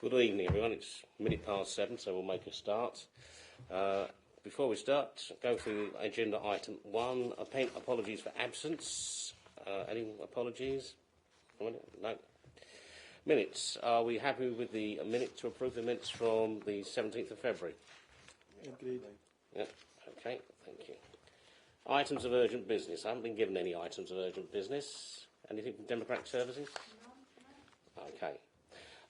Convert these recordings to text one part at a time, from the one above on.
Good evening, everyone. It's 7:minutes, so we'll make a start. Before we start, go through agenda item 1. Apologies for absence. Any apologies? No. Minutes. Are we happy with the minute to approve the minutes from the 17th of February? Agreed. Yeah. Okay. Thank you. Items of urgent business. I haven't been given any items of urgent business. Anything from Democratic Services? No. Okay.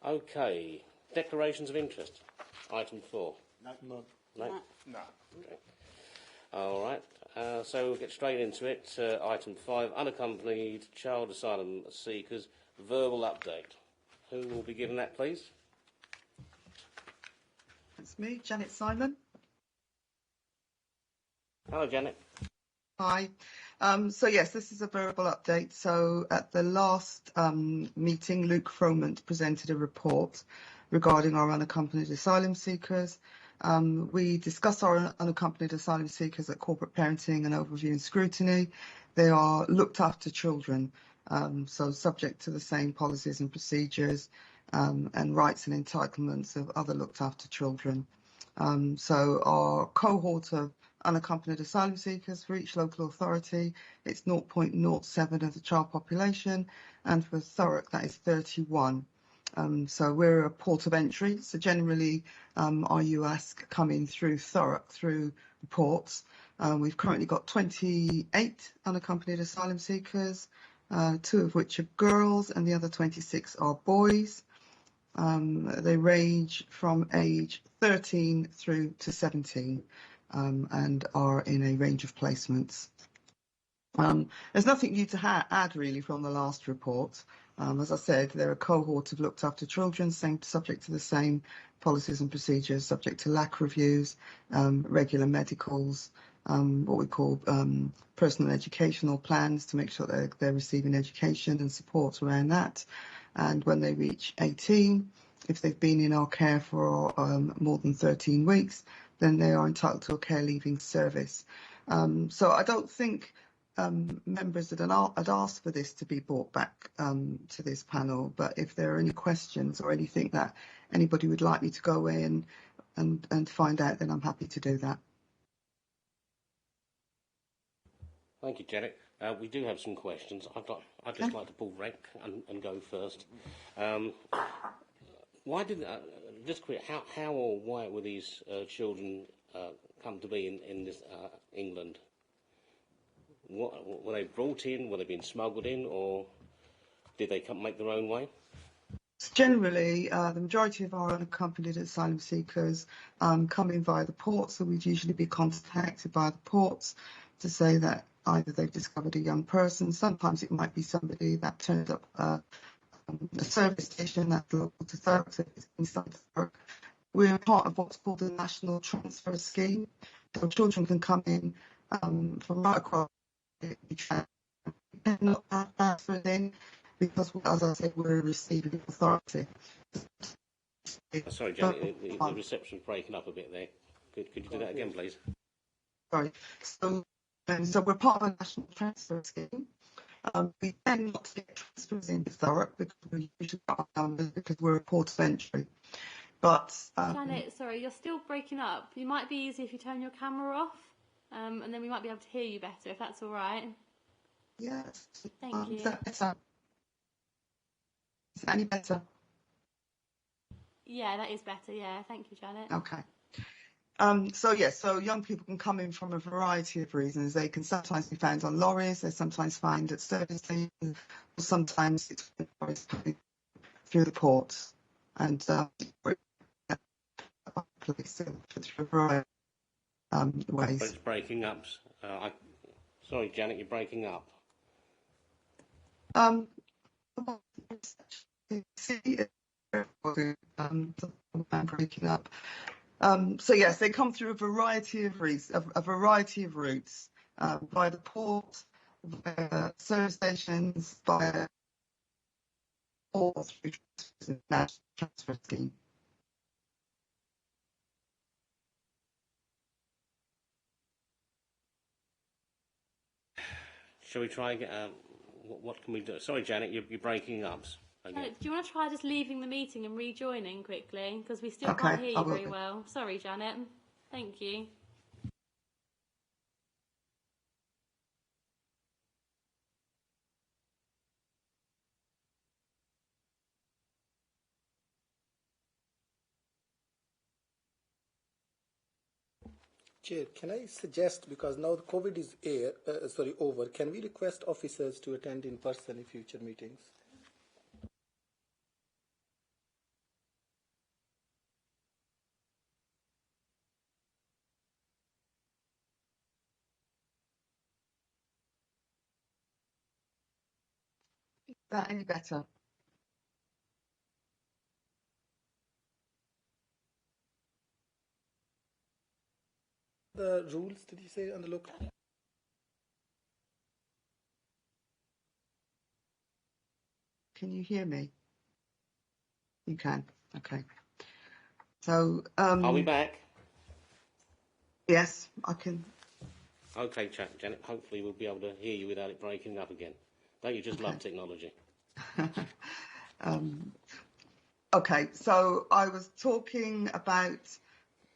Okay. Declarations of interest. Item 4. No. No? No. Okay. All right. So we'll get straight into it. Item 5. Unaccompanied child asylum seekers. Verbal update. Who will be given that, please? It's me, Janet Simon. Hello, Janet. Hi. So yes, this is a verbal update. So at the last meeting, Luke Froment presented a report regarding our unaccompanied asylum seekers. We discussed our unaccompanied asylum seekers at corporate parenting and overview and scrutiny. They are looked after children, so subject to the same policies and procedures and rights and entitlements of other looked after children. So our cohort of unaccompanied asylum seekers for each local authority, it's 0.07 of the child population, and for Thurrock that is 31. So we're a port of entry, so generally our US coming through Thurrock through the ports. We've currently got 28 unaccompanied asylum seekers, 2 of which are girls and the other 26 are boys. They range from age 13 through to 17 and are in a range of placements. There's nothing new to add really from the last report. As I said, they're a cohort of looked after children, subject to the same policies and procedures, subject to LAC reviews, regular medicals, what we call personal educational plans to make sure that they're receiving education and support around that. And when they reach 18, if they've been in our care for more than 13 weeks, then they are entitled to a care leaving service. So I don't think members had asked for this to be brought back to this panel, but if there are any questions or anything that anybody would like me to go in and find out, then I'm happy to do that. Thank you, Janet. We do have some questions. I'd just like to pull rank and go first. Why did just quick? How or why were these children come to be in this England? What, were they brought in? Were they being smuggled in, or did they make their own way? Generally, the majority of our unaccompanied asylum seekers come in via the ports, so we'd usually be contacted by the ports to say that either they've discovered a young person, sometimes it might be somebody that turned up a service station that's local to Thurrock, so it's inside Thurrock. We're part of what's called the National Transfer Scheme, so children can come in from right across the cannot have transferred in because, as I said, we're a receiving authority. Sorry, Janet, the reception's breaking up a bit there. Could you do that again, please? Sorry. So we're part of a national transfer scheme. We tend not to get transfers into Thurrock because we usually got numbers because we're a port of entry. But Janet, sorry, you're still breaking up. It might be easy if you turn your camera off, and then we might be able to hear you better, if that's all right. Yes. Thank you. Is that better? Is that any better? Yeah, that is better. Yeah, thank you, Janet. Okay. So young people can come in from a variety of reasons. They can sometimes be found on lorries, they're sometimes found at service stations, or sometimes it's lorries coming through the ports. And through a variety of ways. But it's breaking up. Sorry, Janet, you're breaking up. Breaking up. So yes, they come through a variety of routes, via the port, via service stations, via all through the national transfer scheme. Shall we try again? What can we do? Sorry, Janet, you're breaking up. again. Do you want to try just leaving the meeting and rejoining quickly? Because we still Okay, can't hear I you will very do. well. Sorry, Janet. Thank you. Chair, can I suggest, because now the COVID is over, can we request officers to attend in person in future meetings? Is that any better? The rules, did you say, on the local? Can you hear me? You can. Okay. So, Are we back? yes, I can. Okay, Janet, hopefully we'll be able to hear you without it breaking up again. Don't you just love technology? Okay, so I was talking about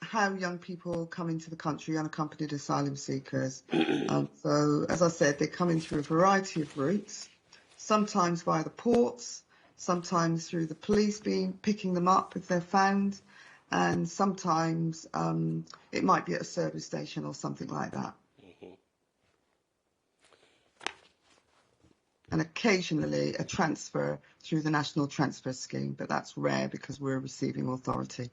how young people come into the country, unaccompanied asylum seekers. So, as I said, they come in through a variety of routes, sometimes via the ports, sometimes through the police picking them up if they're found, and sometimes it might be at a service station or something like that. And occasionally a transfer through the National Transfer Scheme, but that's rare because we're a receiving authority.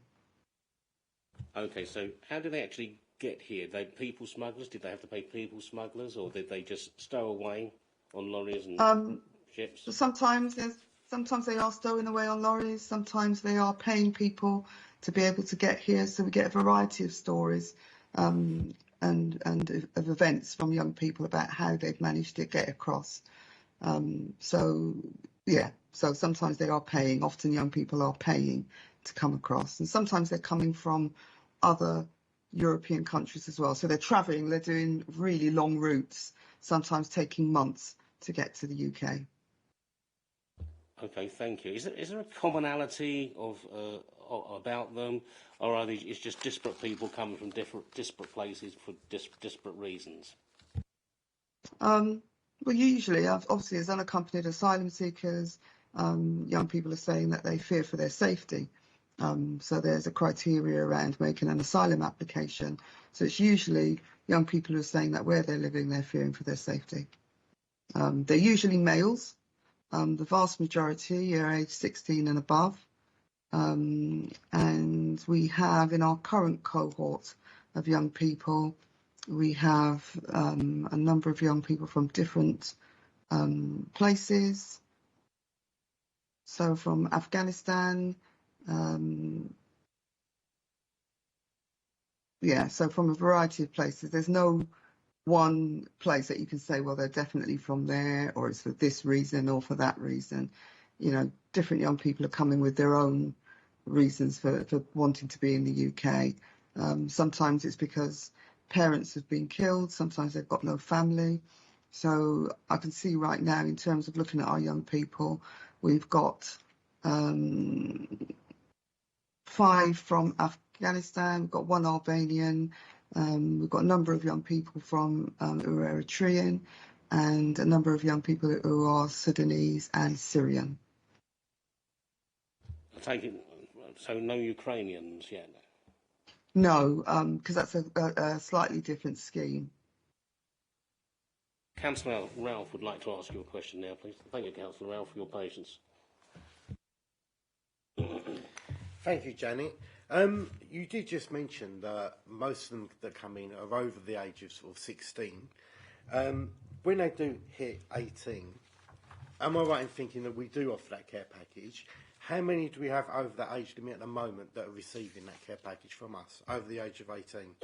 Okay, so how do they actually get here? They people smugglers? Did they have to pay people smugglers, or did they just stow away on lorries and ships? Sometimes they are stowing away on lorries. Sometimes they are paying people to be able to get here. So we get a variety of stories and of events from young people about how they've managed to get across. So sometimes they are paying. Often young people are paying to come across, and sometimes they're coming from other European countries as well. So they're travelling. They're doing really long routes, sometimes taking months to get to the UK. Okay, thank you. Is there a commonality of about them, or are these it's just disparate people coming from disparate places for disparate reasons? Well, usually, obviously, as unaccompanied asylum seekers, young people are saying that they fear for their safety. So there's a criteria around making an asylum application. So it's usually young people who are saying that where they're living, they're fearing for their safety. They're usually males. The vast majority are aged 16 and above. And we have in our current cohort of young people, we have a number of young people from different places. So from Afghanistan, so from a variety of places. There's no one place that you can say, well, they're definitely from there, or it's for this reason or for that reason. You know, different young people are coming with their own reasons for wanting to be in the UK. Sometimes it's because parents have been killed. Sometimes they've got no family. So I can see right now, in terms of looking at our young people, we've got 5 from Afghanistan, we've got 1 Albanian, we've got a number of young people from who are Eritrean, and a number of young people who are Sudanese and Syrian. I take it, so no Ukrainians yet? No, because that's a slightly different scheme. Councillor Ralph would like to ask you a question now, please. Thank you, Councillor Ralph, for your patience. Thank you, Janet. You did just mention that most of them that come in are over the age of sort of 16. When they do hit 18, am I right in thinking that we do offer that care package? How many do we have over that age limit at the moment that are receiving that care package from us, over the age of 18?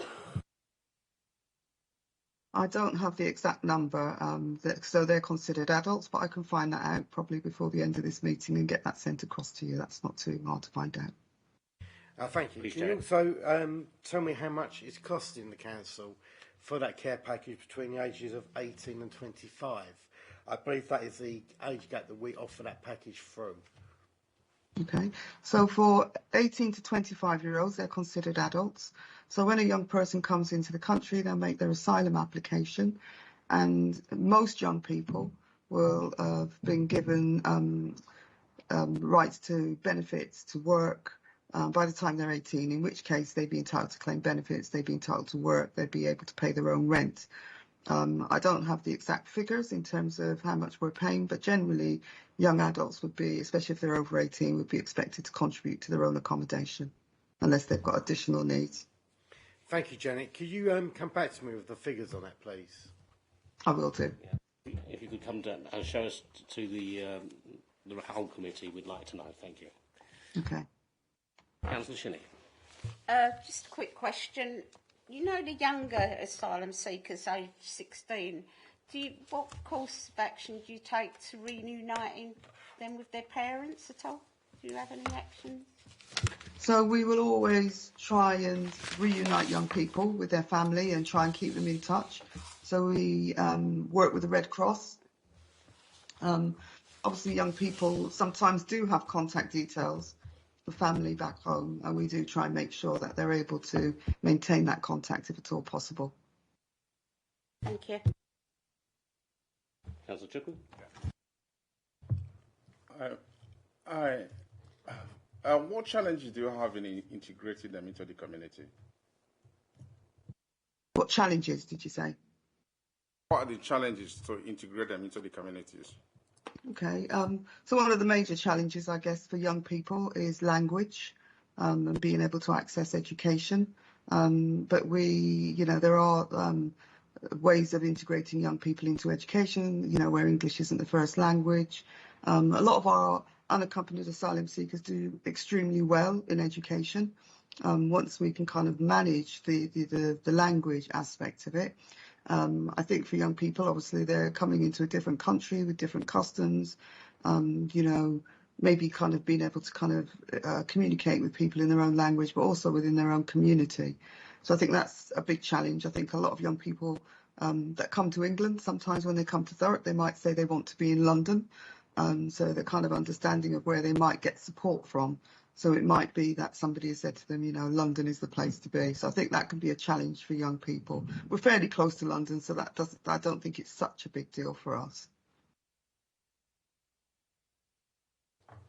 I don't have the exact number, so they're considered adults, but I can find that out probably before the end of this meeting and get that sent across to you. That's not too hard to find out. Thank you. Please, Can you also tell me how much it's costing the council for that care package between the ages of 18 and 25? I believe that is the age gap that we offer that package through. Okay, so for 18 to 25-year-olds, they're considered adults. So when a young person comes into the country, they'll make their asylum application, and most young people will have been given rights to benefits, to work, by the time they're 18, in which case they'd be entitled to claim benefits, they'd be entitled to work, they'd be able to pay their own rent. I don't have the exact figures in terms of how much we're paying, but generally young adults would be, especially if they're over 18, would be expected to contribute to their own accommodation unless they've got additional needs. Thank you, Janet. Could you come back to me with the figures on that, please? I will do. Yeah. If you could come down and show us to the whole committee, we'd like to know. Thank you. Okay. Councillor Shinney. Just a quick question. You know the younger asylum seekers, aged 16, what course of action do you take to reuniting them with their parents at all? Do you have any actions? So we will always try and reunite young people with their family and try and keep them in touch. So we work with the Red Cross. Obviously young people sometimes do have contact details for family back home, and we do try and make sure that they're able to maintain that contact if at all possible. Thank you. Councillor Chukwu. What challenges do you have in integrating them into the community? What challenges did you say? What are the challenges to integrate them into the communities? Okay, so one of the major challenges, I guess, for young people is language and being able to access education. But there are ways of integrating young people into education, where English isn't the first language. A lot of our unaccompanied asylum seekers do extremely well in education once we can kind of manage the language aspect of it. I think for young people, obviously, they're coming into a different country with different customs, maybe kind of being able to kind of communicate with people in their own language, but also within their own community. So I think that's a big challenge. I think a lot of young people that come to England, sometimes when they come to Thurrock, they might say they want to be in London. So the kind of understanding of where they might get support from. So it might be that somebody has said to them, London is the place to be. So I think that can be a challenge for young people. We're fairly close to London, so I don't think it's such a big deal for us.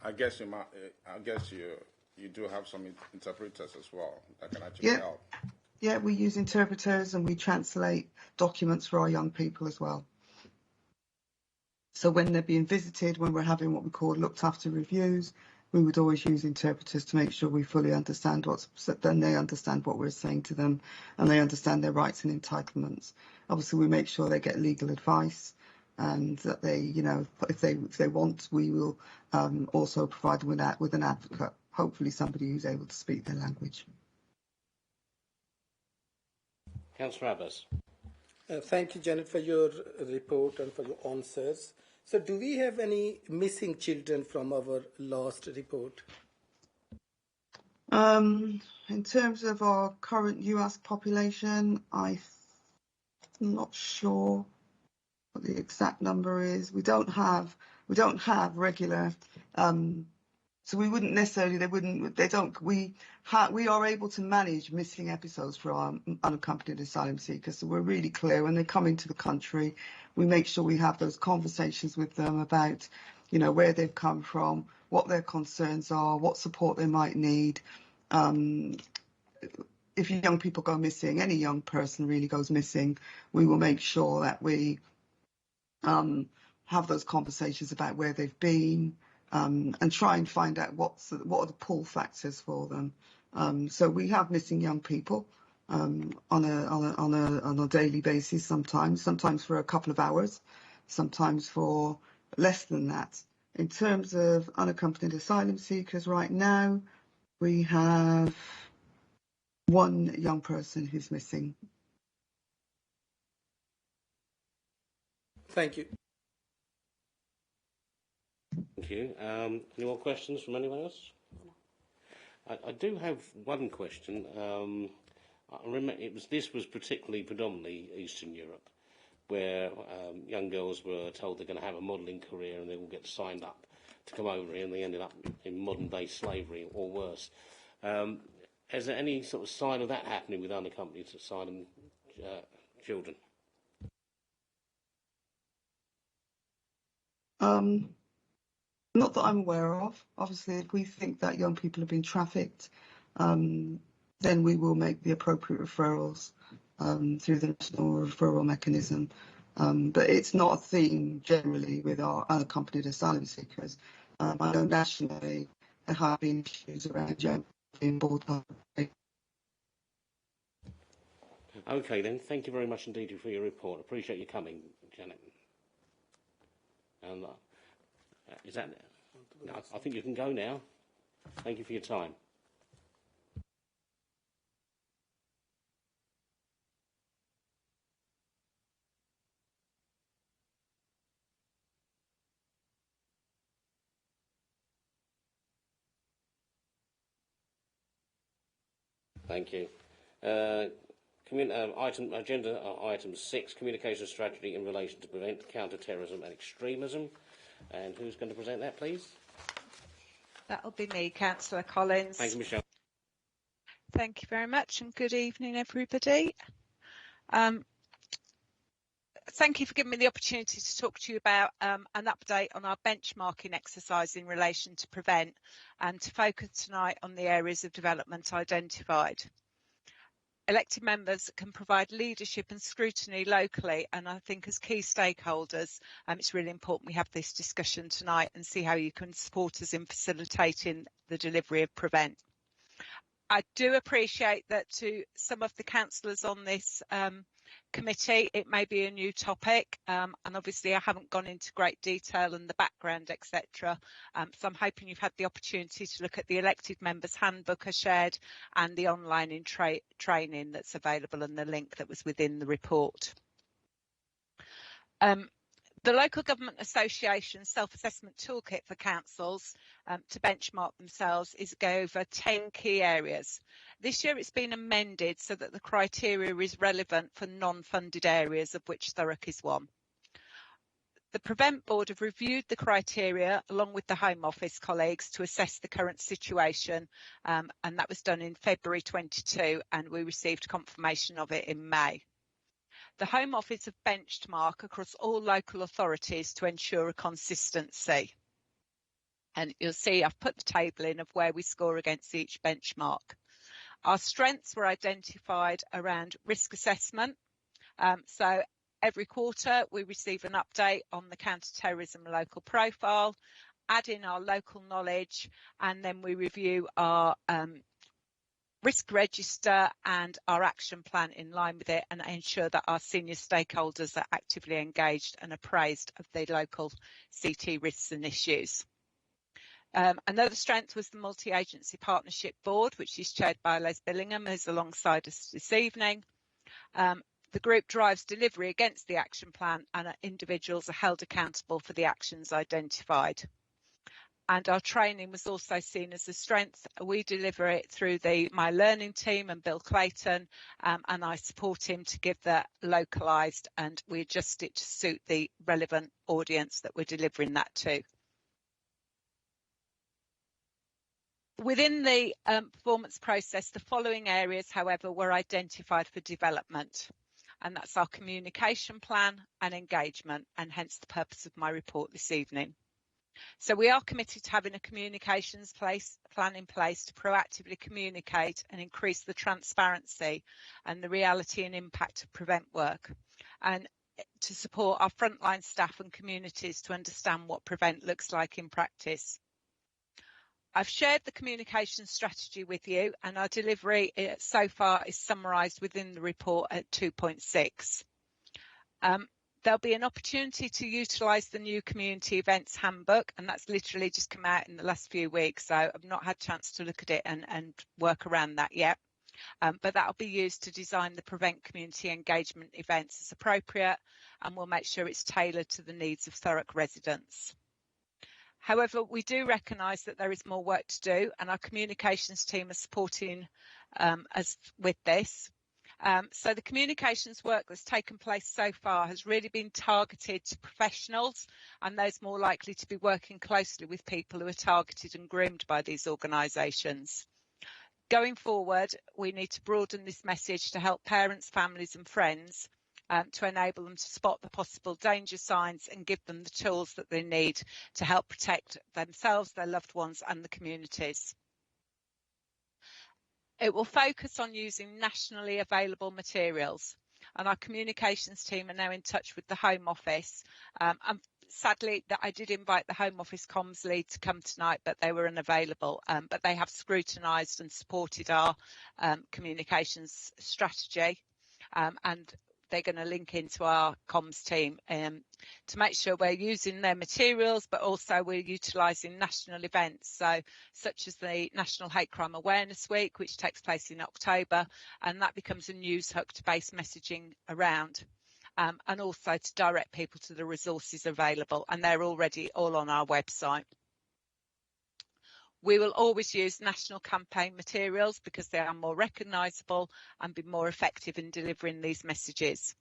I guess you do have some interpreters as well that can actually help. Yeah, we use interpreters and we translate documents for our young people as well. So when they're being visited, when we're having what we call looked after reviews, we would always use interpreters to make sure we fully understand then they understand what we're saying to them and they understand their rights and entitlements. Obviously, we make sure they get legal advice and that they, if they want, we will also provide them with an advocate, hopefully somebody who's able to speak their language. Councillor Abbas. Thank you, Janet, for your report and for your answers. So do we have any missing children from our last report? In terms of our current US population, I'm not sure what the exact number is. We don't have regular, so we wouldn't necessarily, we are able to manage missing episodes for our unaccompanied asylum seekers. So we're really clear when they come into the country, we make sure we have those conversations with them about, where they've come from, what their concerns are, what support they might need. If young people go missing, any young person really goes missing, we will make sure that we have those conversations about where they've been, and try and find out what are the pull factors for them. So we have missing young people on a daily basis, sometimes for a couple of hours, sometimes for less than that. In terms of unaccompanied asylum seekers right now, we have one young person who's missing. Thank you. Thank you. Any more questions from anyone else? I do have one question. I remember this was predominantly Eastern Europe, where young girls were told they're going to have a modelling career and they will get signed up to come over here, and they ended up in modern-day slavery or worse. Is there any sort of sign of that happening with unaccompanied asylum children? Not that I'm aware of. Obviously, if we think that young people have been trafficked, then we will make the appropriate referrals through the national referral mechanism. But it's not a theme generally with our unaccompanied asylum seekers. I know nationally there have been issues around young people being brought up. Okay, then. Thank you very much indeed for your report. Appreciate you coming, Janet. And is that? No, I think you can go now. Thank you for your time. Thank you. Item 6, communication strategy in relation to prevent counter-terrorism and extremism. And who's going to present that, please? That'll be me, Councillor Collins. Thank you, Michelle. Thank you very much, and good evening, everybody. Thank you for giving me the opportunity to talk to you about an update on our benchmarking exercise in relation to Prevent, and to focus tonight on the areas of development identified. Elected members can provide leadership and scrutiny locally, and I think as key stakeholders, it's really important we have this discussion tonight and see how you can support us in facilitating the delivery of Prevent. I do appreciate that to some of the councillors on this committee, it may be a new topic, and obviously I haven't gone into great detail and the background, etc. So I'm hoping you've had the opportunity to look at the elected members handbook I shared and the online training that's available and the link that was within the report. The Local Government Association Self-Assessment Toolkit for councils to benchmark themselves is go over 10 key areas. This year it's been amended so that the criteria is relevant for non-funded areas, of which Thurrock is one. The Prevent Board have reviewed the criteria along with the Home Office colleagues to assess the current situation, and that was done in February 22, and we received confirmation of it in May. The Home Office have benchmarked across all local authorities to ensure a consistency. And you'll see I've put the table in of where we score against each benchmark. Our strengths were identified around risk assessment. So every quarter we receive an update on the counter-terrorism local profile, add in our local knowledge, and then we review our risk register and our action plan in line with it, and ensure that our senior stakeholders are actively engaged and appraised of the local CT risks and issues. Another strength was the Multi-Agency Partnership Board, which is chaired by Les Billingham, who's alongside us this evening. The group drives delivery against the action plan, and individuals are held accountable for the actions identified. And our training was also seen as a strength. We deliver it through the My Learning team and Bill Clayton, and I support him to give that localised, and we adjust it to suit the relevant audience that we're delivering that to. Within the performance process, the following areas, however, were identified for development, and that's our communication plan and engagement, and hence the purpose of my report this evening. So we are committed to having a communications plan in place to proactively communicate and increase the transparency and the reality and impact of Prevent work, and to support our frontline staff and communities to understand what Prevent looks like in practice. I've shared the communication strategy with you, and our delivery so far is summarised within the report at 2.6. There'll be an opportunity to utilise the new community events handbook, and that's literally just come out in the last few weeks, so I've not had a chance to look at it and work around that yet. But that'll be used to design the Prevent community engagement events as appropriate, and we'll make sure it's tailored to the needs of Thurrock residents. However, we do recognise that there is more work to do, and our communications team are supporting us with this. So the communications work that's taken place so far has really been targeted to professionals and those more likely to be working closely with people who are targeted and groomed by these organisations. Going forward, we need to broaden this message to help parents, families and friends to enable them to spot the possible danger signs and give them the tools that they need to help protect themselves, their loved ones and the communities. It will focus on using nationally available materials, and our communications team are now in touch with the Home Office. And sadly, that I did invite the Home Office comms lead to come tonight, but they were unavailable. But they have scrutinised and supported our communications strategy, and they're going to link into our comms team to make sure we're using their materials, but also we're utilising national events, so such as the National Hate Crime Awareness Week, which takes place in October, and that becomes a news hook to base messaging around, and also to direct people to the resources available, and they're already all on our website. We will always use national campaign materials because they are more recognisable and be more effective in delivering these messages.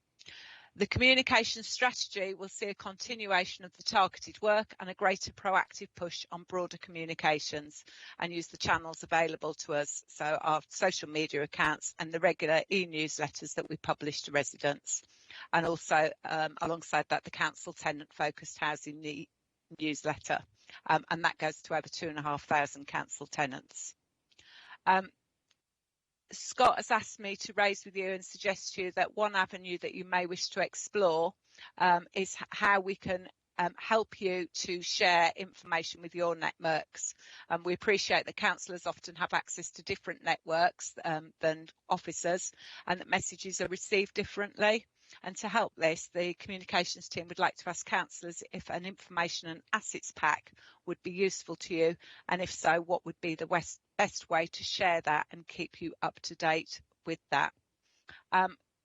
The communication strategy will see a continuation of the targeted work and a greater proactive push on broader communications and use the channels available to us, so our social media accounts and the regular e-newsletters that we publish to residents. And also, alongside that, the council tenant focused housing newsletter. And that goes to over 2,500 council tenants. Scott has asked me to raise with you and suggest to you that one avenue that you may wish to explore is how we can help you to share information with your networks. We appreciate that councillors often have access to different networks than officers, and that messages are received differently. And to help this, the communications team would like to ask councillors if an information and assets pack would be useful to you, and if so, what would be the best way to share that and keep you up to date with that.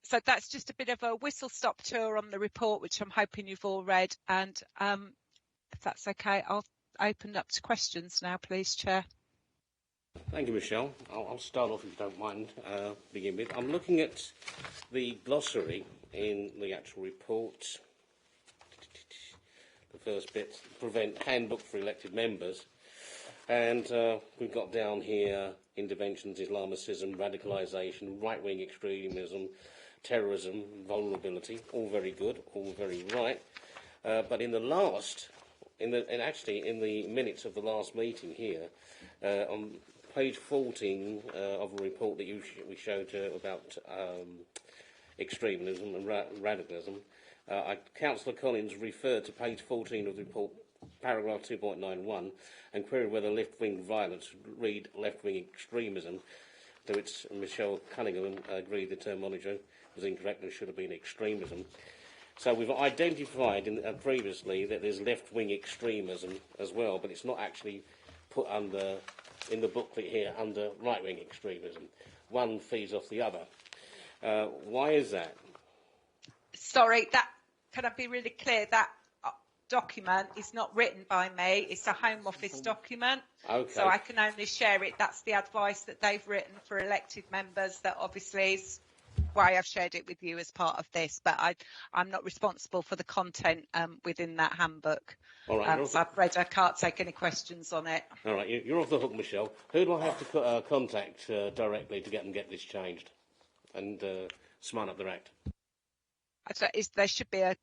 So that's just a bit of a whistle-stop tour on the report, which I'm hoping you've all read, and if that's okay, I'll open up to questions now, please, Chair. Thank you, Michelle. I'll start off, if you don't mind, begin with. I'm looking at the glossary in the actual report. The first bit, prevent handbook for elected members. And we've got down here interventions, Islamicism, radicalisation, right-wing extremism, terrorism, vulnerability, all very good, all very right. But in the last, in the minutes of the last meeting here, on page 14 of a report that we showed about extremism and radicalism, Councillor Collins referred to page 14 of the report, paragraph 2.91, and queried whether left-wing violence would read left-wing extremism, to which Michelle Cunningham agreed the terminology was incorrect and should have been extremism. So we've identified previously that there's left-wing extremism as well, but it's not actually put under, in the booklet here, under right-wing extremism. One feeds off the other. Why is that? Sorry, can I be really clear? That document is not written by me. It's a Home Office document. Okay. So I can only share it. That's the advice that they've written for elected members. That obviously is why I've shared it with you as part of this. But I'm not responsible for the content within that handbook. All right. So I'm afraid I can't take any questions on it. All right. You're off the hook, Michelle. Who do I have to contact directly to get this changed and smart up their act? There should be a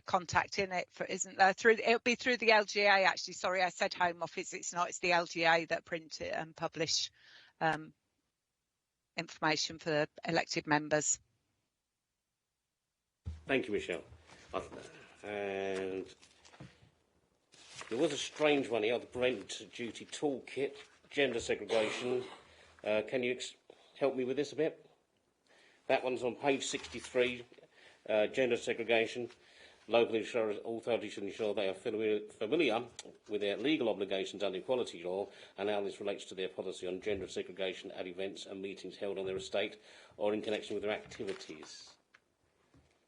contact in it, isn't there? It'll be through the LGA, actually. Sorry, I said Home Office. It's not. It's the LGA that print it and publish information for elected members. Thank you, Michelle. And there was a strange one here, the Prevent Duty Toolkit, gender segregation. Can you help me with this a bit? That one's on page 63, gender segregation. Local authorities should ensure they are familiar with their legal obligations under equality law and how this relates to their policy on gender segregation at events and meetings held on their estate or in connection with their activities.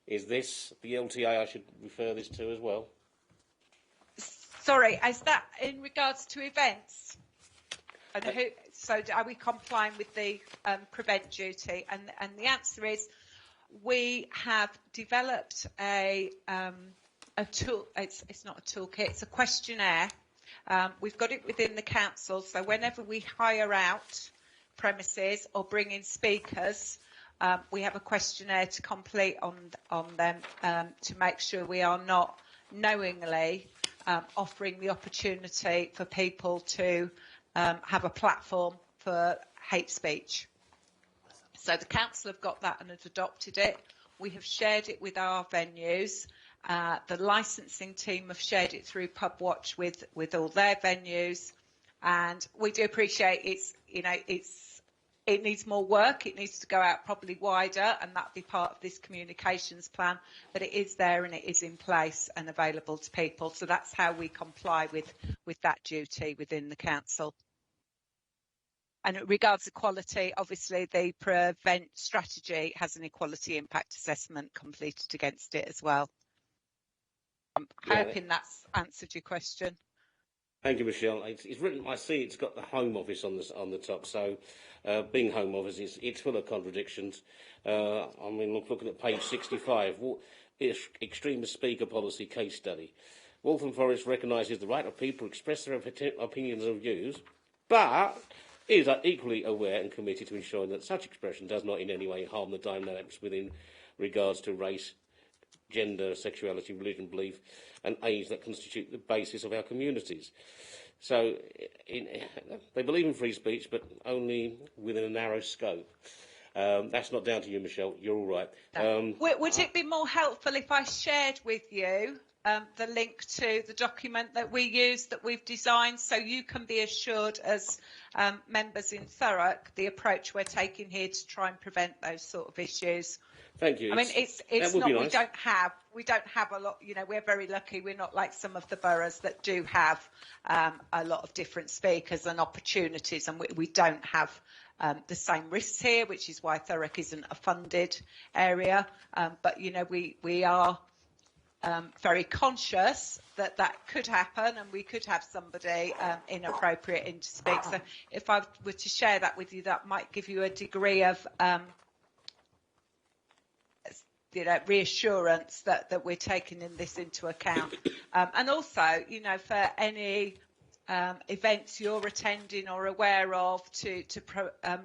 Is this the LTA I should refer this to as well? Sorry, is that in regards to events? And so are we complying with the prevent duty? And the answer is we have developed a tool. It's not a toolkit. It's a questionnaire. We've got it within the council. So whenever we hire out premises or bring in speakers, we have a questionnaire to complete on them to make sure we are not knowingly offering the opportunity for people to have a platform for hate speech. So the council have got that and have adopted it. We have shared it with our venues. The licensing team have shared it through PubWatch with all their venues, and we do appreciate it needs more work. It needs to go out probably wider, and that'll be part of this communications plan. But it is there and it is in place and available to people. So that's how we comply with that duty within the council. And it regards equality, obviously the prevent strategy has an equality impact assessment completed against it as well. I'm hoping that's answered your question. Thank you, Michelle. It's written. I see it's got the Home Office on the top. So, being Home Office, it's full of contradictions. I mean, looking at page 65, extreme speaker policy case study. Waltham Forest recognises the right of people to express their opinions and views, but is equally aware and committed to ensuring that such expression does not in any way harm the dynamics within regards to race, gender, sexuality, religion, belief and age that constitute the basis of our communities. So they believe in free speech, but only within a narrow scope. That's not down to you, Michelle. You're all right. Would it be more helpful if I shared with you the link to the document that we use, that we've designed, so you can be assured as members in Thurrock the approach we're taking here to try and prevent those sort of issues? Thank you. I mean, it's not. Nice. We don't have a lot. You know, we're very lucky. We're not like some of the boroughs that do have a lot of different speakers and opportunities, and we don't have the same risks here, which is why Thurrock isn't a funded area. But you know, we are very conscious that could happen, and we could have somebody inappropriate in to speak. So if I were to share that with you, that might give you a degree of reassurance that we're taking this into account. And also, you know, for any events you're attending or aware of, to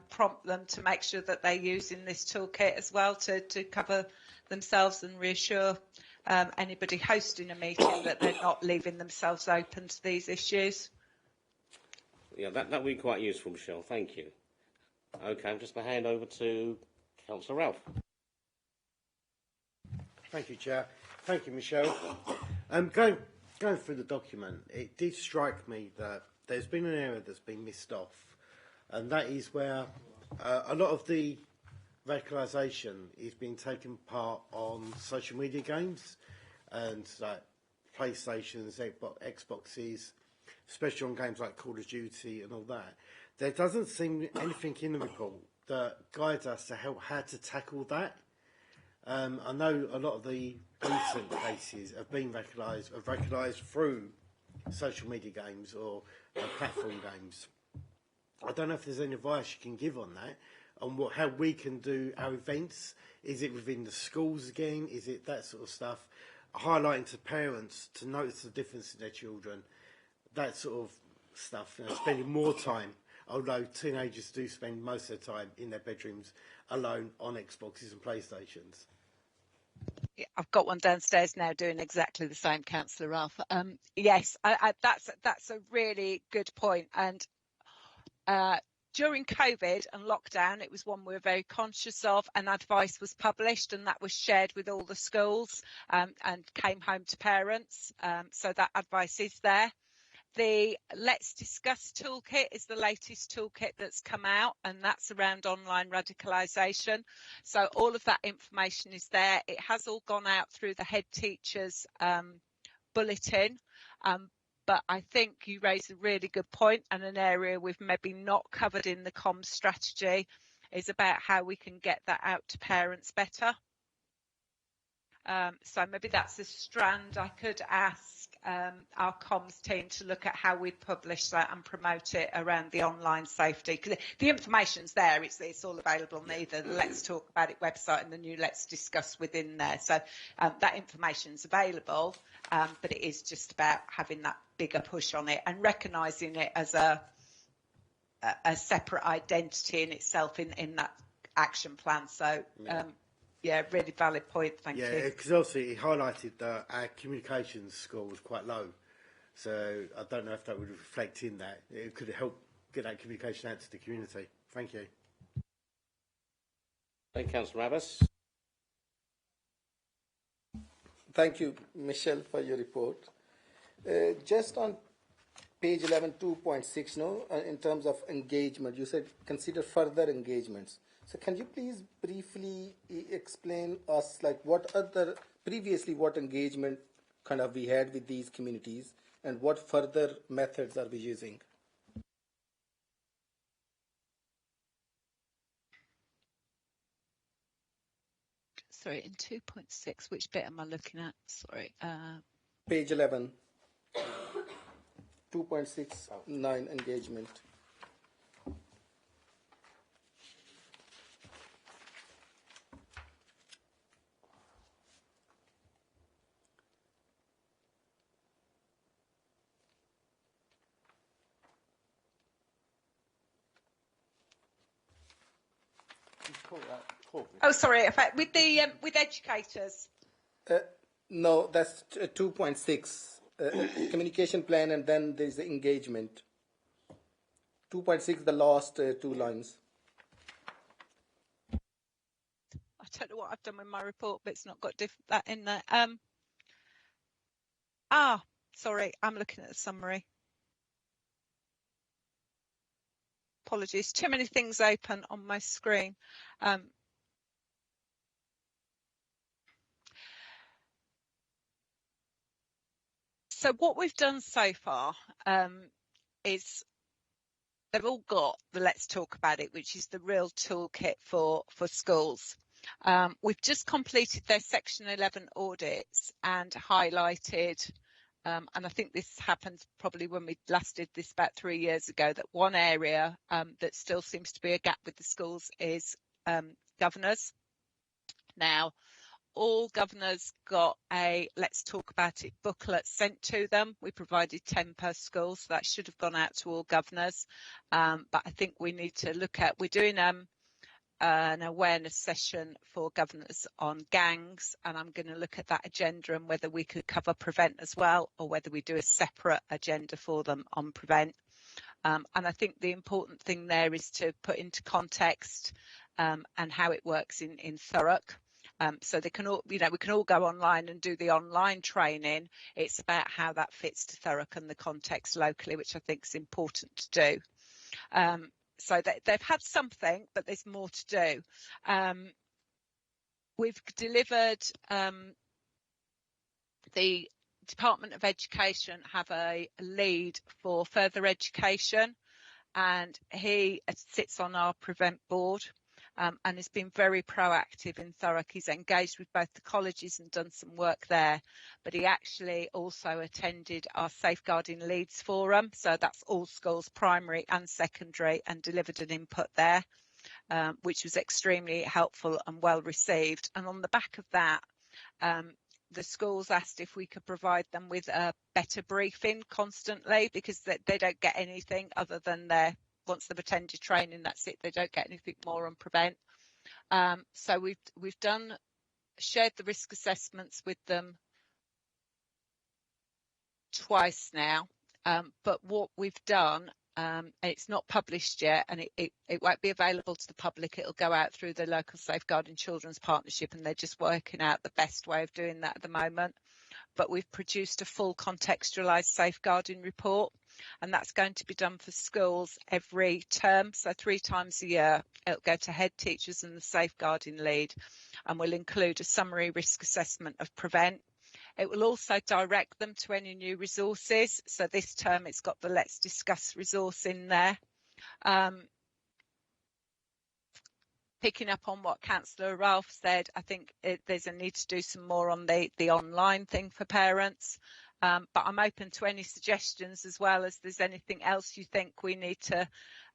prompt them to make sure that they're using this toolkit as well to cover themselves and reassure anybody hosting a meeting that they're not leaving themselves open to these issues. Yeah, that would be quite useful, Michelle. Thank you. Okay, I'm just going to hand over to Councillor Ralph. Thank you, Chair. Thank you, Michelle. Going through the document, it did strike me that there's been an area that's been missed off, and that is where a lot of the radicalisation is being taken part on social media games and like PlayStations, Xboxes, especially on games like Call of Duty and all that. There doesn't seem anything in the report that guides us to how to tackle that. I know a lot of the recent cases have been radicalised through social media games or platform games. I don't know if there's any advice you can give on that, on how we can do our events. Is it within the schools again? Is it that sort of stuff? Highlighting to parents to notice the difference in their children, that sort of stuff. You know, spending more time, although teenagers do spend most of their time in their bedrooms alone on Xboxes and PlayStations. Yeah, I've got one downstairs now doing exactly the same, Councillor Ralph. Yes, that's a really good point. And during COVID and lockdown, it was one we were very conscious of, and advice was published, and that was shared with all the schools and came home to parents. So that advice is there. The Let's Discuss toolkit is the latest toolkit that's come out, and that's around online radicalisation. So all of that information is there. It has all gone out through the head teacher's bulletin. But I think you raise a really good point, and an area we've maybe not covered in the comms strategy is about how we can get that out to parents better. So maybe that's a strand I could ask our comms team to look at how we publish that and promote it around the online safety. Because the information's there, it's all available on either the Let's Talk About It website and the new Let's Discuss within there. So that information's available, but it is just about having that bigger push on it and recognising it as a separate identity in itself in that action plan. So yeah, really valid point. Thank you. Yeah, because obviously he highlighted that our communications score was quite low, so I don't know if that would reflect in that. It could help get that communication out to the community. Thank you. Thank you, Councillor Abbas. Thank you, Michelle, for your report. Just on page 11, 2.6, no, in terms of engagement, you said consider further engagements. So can you please briefly explain us, like, what engagement kind of we had with these communities and what further methods are we using? Sorry, in 2.6, which bit am I looking at? Sorry. Page 11, 2.69 engagement. Oh, sorry. With educators. No, that's 2.6 communication plan, and then there's the engagement. 2.6, the last two lines. I don't know what I've done with my report, but it's not got that in there. Sorry, I'm looking at the summary. Apologies, too many things open on my screen. So what we've done so far is they've all got the Let's Talk About It, which is the real toolkit for schools. We've just completed their Section 11 audits and highlighted, and I think this happened probably when we last did this about 3 years ago, that one area that still seems to be a gap with the schools is governors. Now, all governors got a Let's Talk About It booklet sent to them. We provided 10 per school, so that should have gone out to all governors. But I think we need to look at, we're doing an awareness session for governors on gangs, and I'm going to look at that agenda and whether we could cover prevent as well, or whether we do a separate agenda for them on prevent. And I think the important thing there is to put into context and how it works in Thurrock. So they can all, we can all go online and do the online training. It's about how that fits to Thurrock and the context locally, which I think is important to do. So they've had something, but there's more to do. We've delivered, the Department of Education have a lead for further education, and he sits on our Prevent board. And has been very proactive in Thurrock. He's engaged with both the colleges and done some work there, but he actually also attended our Safeguarding Leads Forum, so that's all schools, primary and secondary, and delivered an input there, which was extremely helpful and well received. And on the back of that, the schools asked if we could provide them with a better briefing constantly, because they don't get anything other than once they've attended training, that's it. They don't get anything more on prevent. So we've shared the risk assessments with them twice now. But what we've done, and it's not published yet, and it won't be available to the public. It'll go out through the local Safeguarding Children's Partnership, and they're just working out the best way of doing that at the moment. But we've produced a full contextualised safeguarding report, and that's going to be done for schools every term, so 3 times a year. It'll go to head teachers and the safeguarding lead, and will include a summary risk assessment of prevent. It will also direct them to any new resources. So this term it's got the Let's Discuss resource in there. picking up on what Councillor Ralph said, I think there's a need to do some more on the online thing for parents. But I'm open to any suggestions, as well as there's anything else you think we need to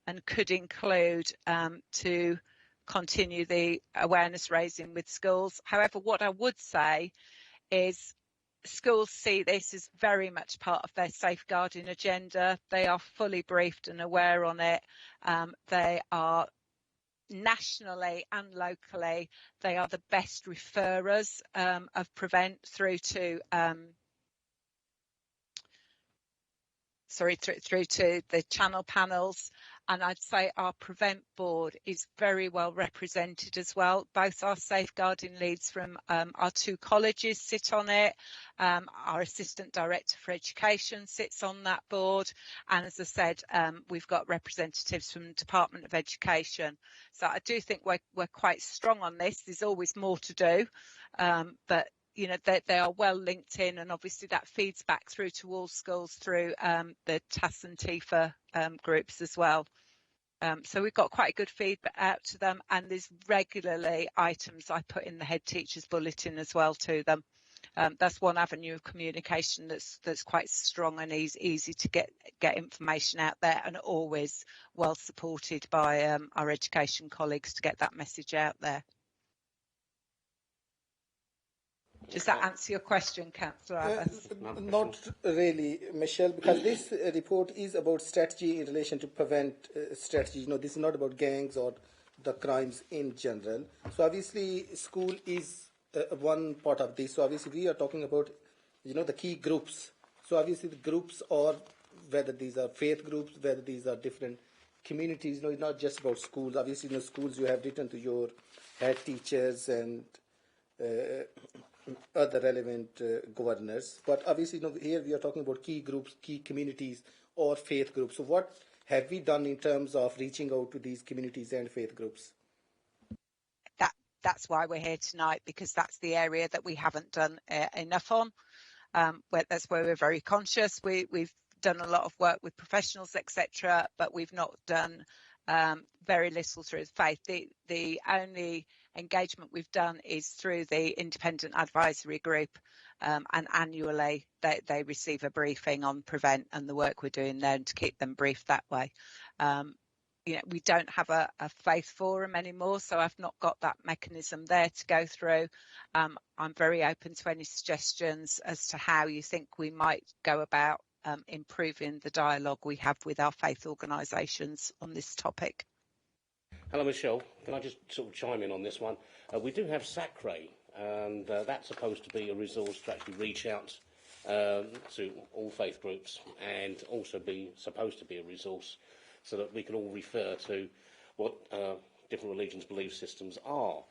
and could include to continue the awareness raising with schools. However, what I would say is schools see this as very much part of their safeguarding agenda. They are fully briefed and aware on it. They are nationally and locally, they are the best referrers of Prevent through to through to the channel panels, and I'd say our Prevent board is very well represented as well. Both our safeguarding leads from our 2 colleges sit on it. Our Assistant Director for Education sits on that board, and as I said, we've got representatives from the Department of Education. So I do think we're quite strong on this. There's always more to do, but you know, they are well linked in, and obviously that feeds back through to all schools through the TAS and TIFA groups as well. So we've got quite a good feedback out to them, and there's regularly items I put in the head teacher's bulletin as well to them. That's one avenue of communication that's quite strong and easy to get information out there, and always well supported by our education colleagues to get that message out there. Does that answer your question, Councillor Abbas? Not really, Michelle, because this report is about strategy in relation to prevent strategy. You know, this is not about gangs or the crimes in general. So obviously, school is one part of this. So obviously, we are talking about, you know, the key groups. So obviously, the groups are, whether these are faith groups, whether these are different communities. You know, it's not just about schools. Obviously, in the schools, you have written to your head teachers and other relevant governors, but obviously, you know, here we are talking about key groups, key communities, or faith groups. So, what have we done in terms of reaching out to these communities and faith groups? That's why we're here tonight, because that's the area that we haven't done enough on. That's where we're very conscious. We've done a lot of work with professionals, etc., but we've not done very little through faith. The only engagement we've done is through the independent advisory group, and annually they receive a briefing on Prevent and the work we're doing there, and to keep them briefed that way. You know, we don't have a faith forum anymore, so I've not got that mechanism there to go through. I'm very open to any suggestions as to how you think we might go about improving the dialogue we have with our faith organisations on this topic. Hello, Michelle. Can I just sort of chime in on this one? We do have SACRE, and that's supposed to be a resource to actually reach out to all faith groups, and also supposed to be a resource so that we can all refer to what different religions' belief systems are.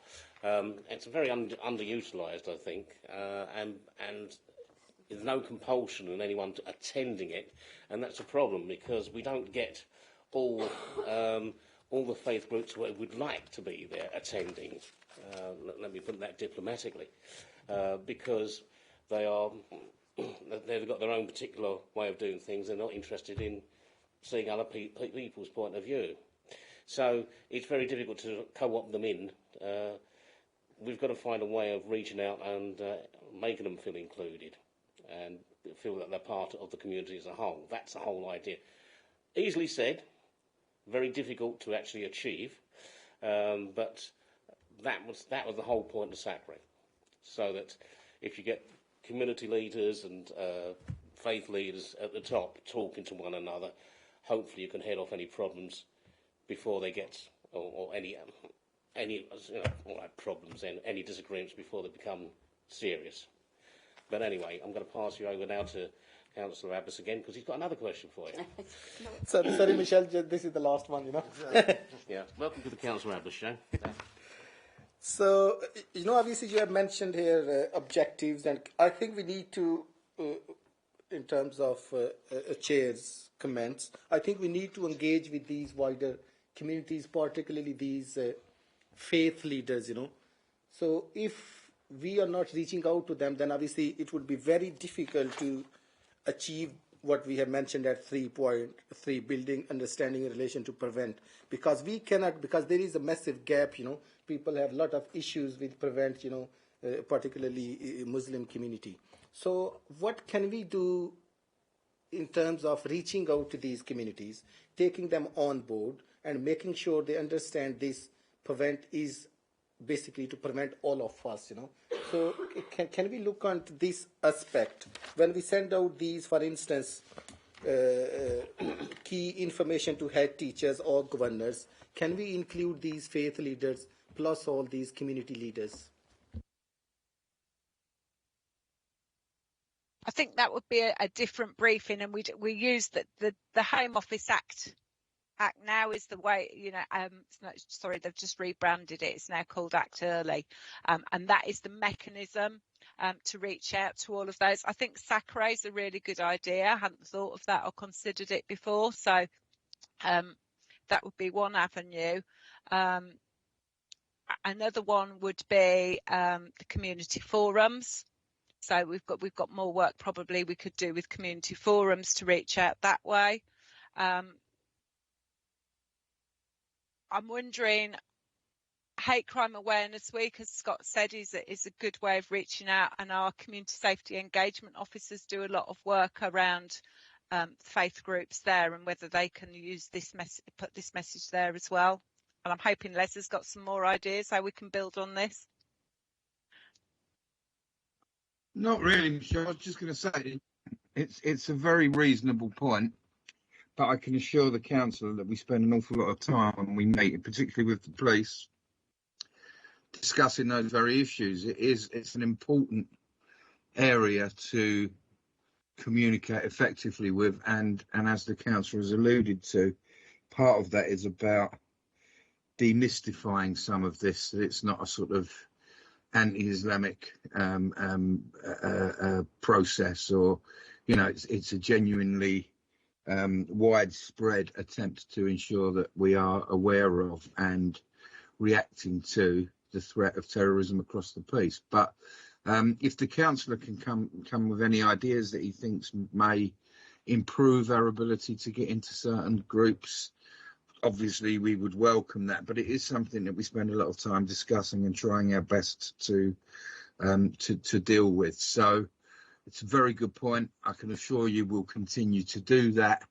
It's very underutilised, I think, and there's no compulsion on anyone attending it, and that's a problem, because we don't get all the faith groups who would like to be there attending. Let me put that diplomatically, because they've got their own particular way of doing things. They're not interested in seeing other people's point of view. So it's very difficult to co-opt them in. We've got to find a way of reaching out and making them feel included and feel that they're part of the community as a whole. That's the whole idea. Easily said, very difficult to actually achieve, but that was the whole point of SACRE. So that if you get community leaders and faith leaders at the top talking to one another, hopefully you can head off any problems before they get, or any problems and any disagreements before they become serious. But anyway, I'm going to pass you over now to Councillor Abbas again, because he's got another question for you. Sorry, Michelle, this is the last one, you know. Yeah, welcome to the Councillor Abbas show. So, you know, obviously you have mentioned here objectives, and I think we need to, in terms of Chair's comments, I think we need to engage with these wider communities, particularly these faith leaders, you know. So if we are not reaching out to them, then obviously it would be very difficult to achieve what we have mentioned at 3.3, building understanding in relation to prevent, because we cannot, because there is a massive gap, people have a lot of issues with prevent, particularly Muslim community. So what can we do in terms of reaching out to these communities, taking them on board and making sure they understand this prevent is basically to prevent all of us, So can we look on this aspect when we send out these, for instance, key information to head teachers or governors, can we include these faith leaders plus all these community leaders? I think that would be a different briefing, and we use the Home Office Act now is the way, sorry, they've just rebranded it. It's now called Act Early. And that is the mechanism to reach out to all of those. I think SACRA is a really good idea. I hadn't thought of that or considered it before. So that would be one avenue. Another one would be the community forums. So we've got more work probably we could do with community forums to reach out that way. I'm wondering, Hate Crime Awareness Week, as Scott said, is a good way of reaching out, and our community safety engagement officers do a lot of work around faith groups there, and whether they can use this put this message there as well. And I'm hoping Les has got some more ideas how we can build on this. Not really, Michelle. I was just going to say it's a very reasonable point. But I can assure the council that we spend an awful lot of time when we meet, particularly with the police, discussing those very issues. It's an important area to communicate effectively with, and as the council has alluded to, part of that is about demystifying some of this. That it's not a sort of anti-Islamic process, or it's a genuinely widespread attempt to ensure that we are aware of and reacting to the threat of terrorism across the piece. But if the councillor can come with any ideas that he thinks may improve our ability to get into certain groups, obviously we would welcome that. But it is something that we spend a lot of time discussing and trying our best to deal with. So it's a very good point. I can assure you we'll continue to do that,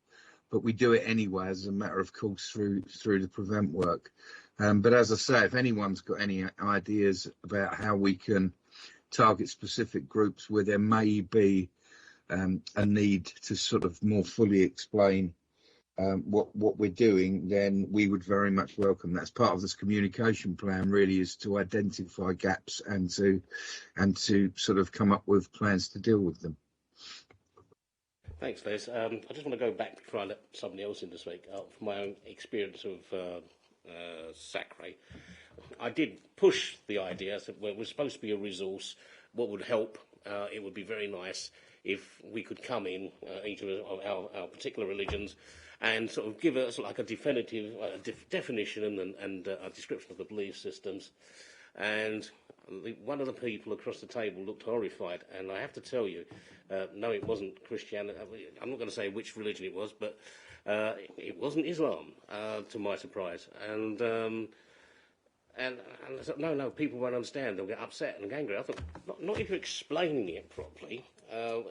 but we do it anyway as a matter of course through the prevent work. But as I say, if anyone's got any ideas about how we can target specific groups where there may be a need to sort of more fully explain what we're doing, then we would very much welcome that. As part of this communication plan really is to identify gaps and to sort of come up with plans to deal with them. Thanks, Les. I just want to go back before I let somebody else in to speak. From my own experience of SACRA, I did push the idea that it was supposed to be a resource. What would help? It would be very nice if we could come in each of our particular religions and sort of give us like a definitive definition and a description of the belief systems. And one of the people across the table looked horrified, and I have to tell you, no, it wasn't Christianity. I'm not going to say which religion it was, but it wasn't Islam, to my surprise. And I thought, no, people won't understand. They'll get upset and angry. I thought, not if you're explaining it properly,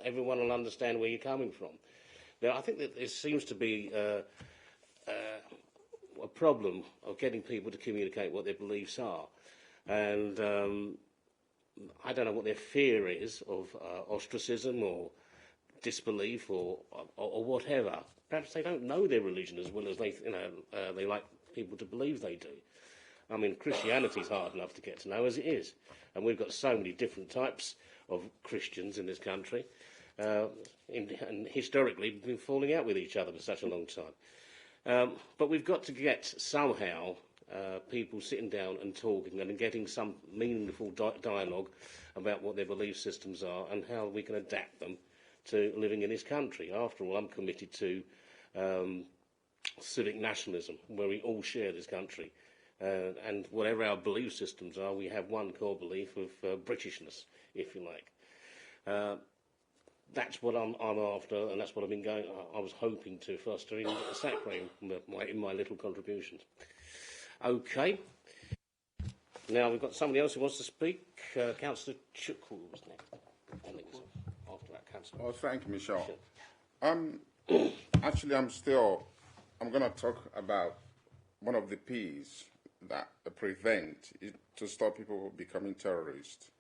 everyone will understand where you're coming from. Now, I think that there seems to be a problem of getting people to communicate what their beliefs are. And I don't know what their fear is of ostracism or disbelief or whatever. Perhaps they don't know their religion as well as they like people to believe they do. I mean, Christianity's hard enough to get to know as it is. And we've got so many different types of Christians in this country. And historically, we've been falling out with each other for such a long time. But we've got to get somehow people sitting down and talking and getting some meaningful dialogue about what their belief systems are and how we can adapt them to living in this country. After all, I'm committed to civic nationalism, where we all share this country. And whatever our belief systems are, we have one core belief of Britishness, if you like. that's what I'm after, and that's what I've been going. I was hoping to foster in Sacre in my little contributions. Okay. Now we've got somebody else who wants to speak. Councillor Chukwu was next. I think it's after that, Councillor. Oh, thank you, Michelle. Actually, I'm going to talk about one of the P's that prevent it, to stop people becoming terrorists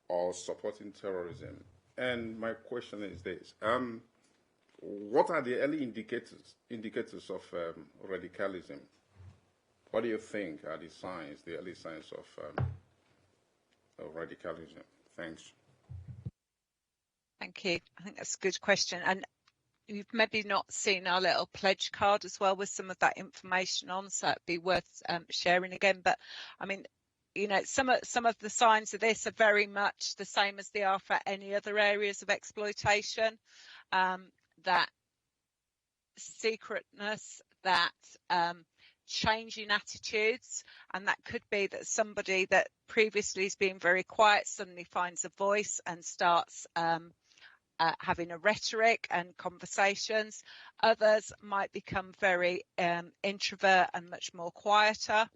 or supporting terrorism. And my question is this: what are the early indicators of radicalism? What do you think are the early signs of radicalism? Thanks. Thank you. I think that's a good question. And you've maybe not seen our little pledge card as well with some of that information on, so it'd be worth sharing again. But I mean, you know, some of the signs of this are very much the same as they are for any other areas of exploitation. That secretness, that change in attitudes, and that could be that somebody that previously has been very quiet suddenly finds a voice and starts having a rhetoric and conversations. Others might become very introvert and much more quieter.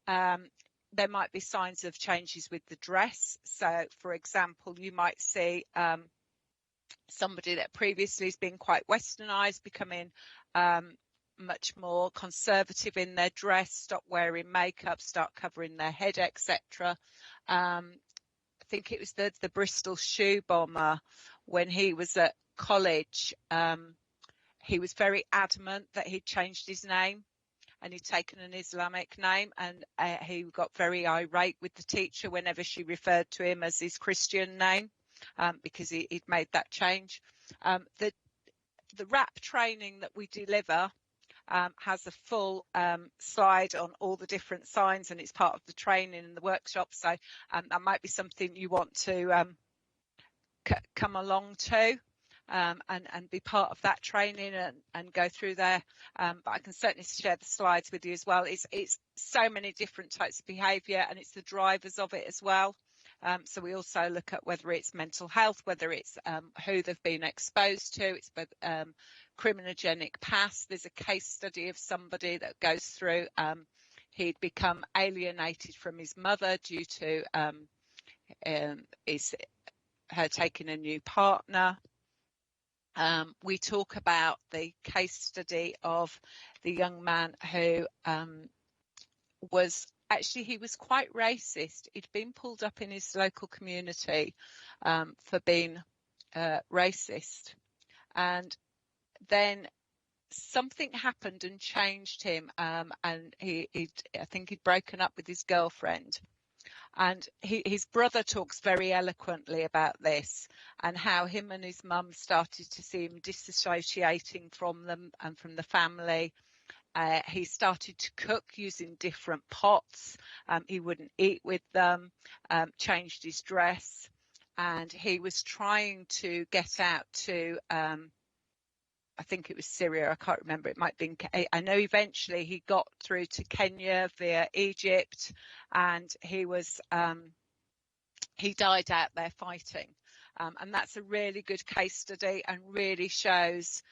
There might be signs of changes with the dress. So, for example, you might see somebody that previously has been quite westernized becoming much more conservative in their dress, stop wearing makeup, start covering their head, etc. I think it was the Bristol shoe bomber when he was at college. He was very adamant that he'd changed his name and he'd taken an Islamic name, and he got very irate with the teacher whenever she referred to him as his Christian name, because he'd made that change. The RAP training that we deliver has a full slide on all the different signs, and it's part of the training and the workshop. So that might be something you want to come along to and be part of that training and go through there. But I can certainly share the slides with you as well. It's so many different types of behaviour, and it's the drivers of it as well. So we also look at whether it's mental health, whether it's who they've been exposed to, it's criminogenic past. There's a case study of somebody that goes through, he'd become alienated from his mother due to her taking a new partner. We talk about the case study of the young man who he was quite racist. He'd been pulled up in his local community for being racist. And then something happened and changed him. And I think he'd broken up with his girlfriend. And his brother talks very eloquently about this and how him and his mum started to see him disassociating from them and from the family. He started to cook using different pots. He wouldn't eat with them, changed his dress, and he was trying to get out to, I think it was Syria, I can't remember, it might have been, I know eventually he got through to Kenya via Egypt, and he died out there fighting. And that's a really good case study and really shows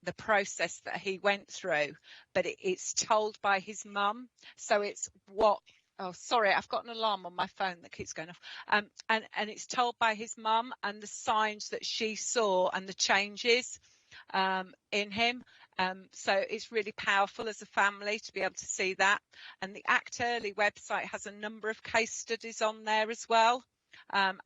the process that he went through, but it's told by his mum. So it's oh, sorry, I've got an alarm on my phone that keeps going off. And it's told by his mum and the signs that she saw and the changes in him. So it's really powerful as a family to be able to see that. And the Act Early website has a number of case studies on there as well. And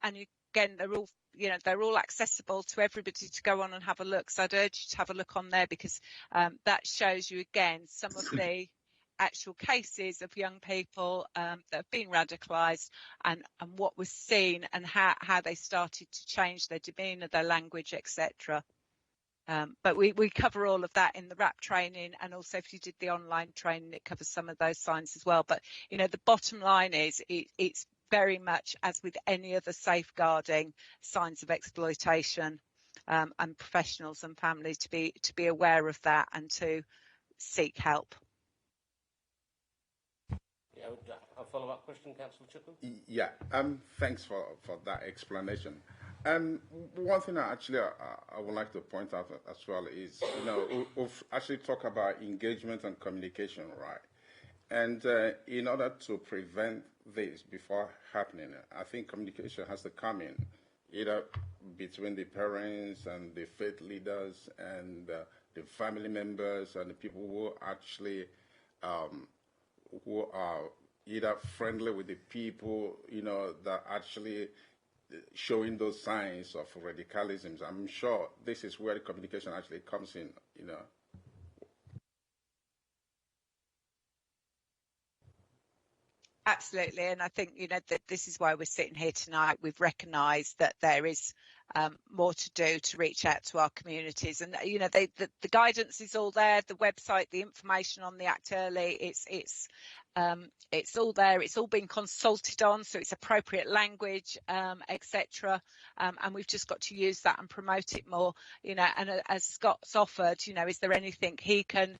again, they're all accessible to everybody to go on and have a look. So I'd urge you to have a look on there, because that shows you again some of the actual cases of young people that have been radicalised and what was seen and how they started to change their demeanour, their language, etc. But we cover all of that in the RAP training, and also if you did the online training, it covers some of those signs as well. But the bottom line is it's very much as with any other safeguarding signs of exploitation, and professionals and families to be aware of that and to seek help. Yeah, a follow-up question, Councillor Chukwu? Yeah, thanks for that explanation. And one thing I would like to point out as well is, we've actually talked about engagement and communication, right? And in order to prevent this before happening, I think communication has to come in, either between the parents and the faith leaders and the family members and the people who actually who are either friendly with the people, that actually showing those signs of radicalism. I'm sure this is where the communication actually comes in, Absolutely, and I think that this is why we're sitting here tonight. We've recognised that there is more to do to reach out to our communities, and the guidance is all there. The website, the information on the Act Early, it's all there. It's all been consulted on, so it's appropriate language, etc. And we've just got to use that and promote it more. And as Scott's offered, is there anything he can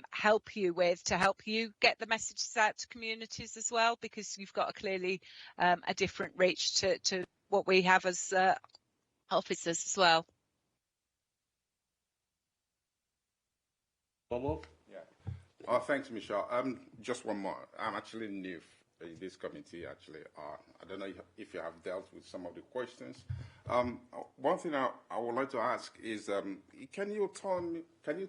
help you with to help you get the messages out to communities as well, because you've got clearly a different reach to what we have as officers as well. One more? Yeah. Oh, thanks, Michelle. Just one more. I'm actually new in this committee, actually. I don't know if you have dealt with some of the questions. One thing I would like to ask is, can you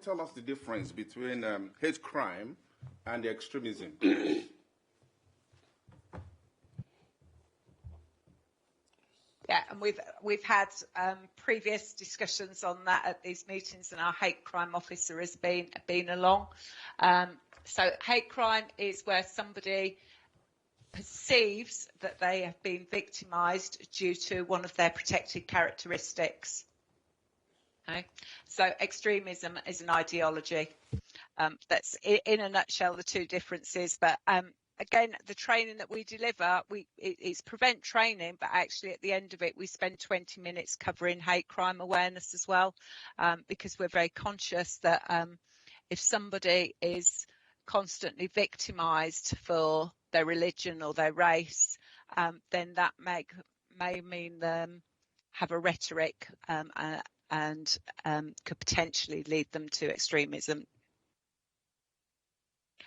tell us the difference between hate crime and the extremism? Yeah, and we've had previous discussions on that at these meetings, and our hate crime officer has been along. So hate crime is where somebody perceives that they have been victimised due to one of their protected characteristics. Okay, so extremism is an ideology. That's in a nutshell the two differences. But again, the training that we deliver, it's prevent training, but actually at the end of it, we spend 20 minutes covering hate crime awareness as well, because we're very conscious that if somebody is constantly victimised for their religion or their race, then that may mean them have a rhetoric and could potentially lead them to extremism.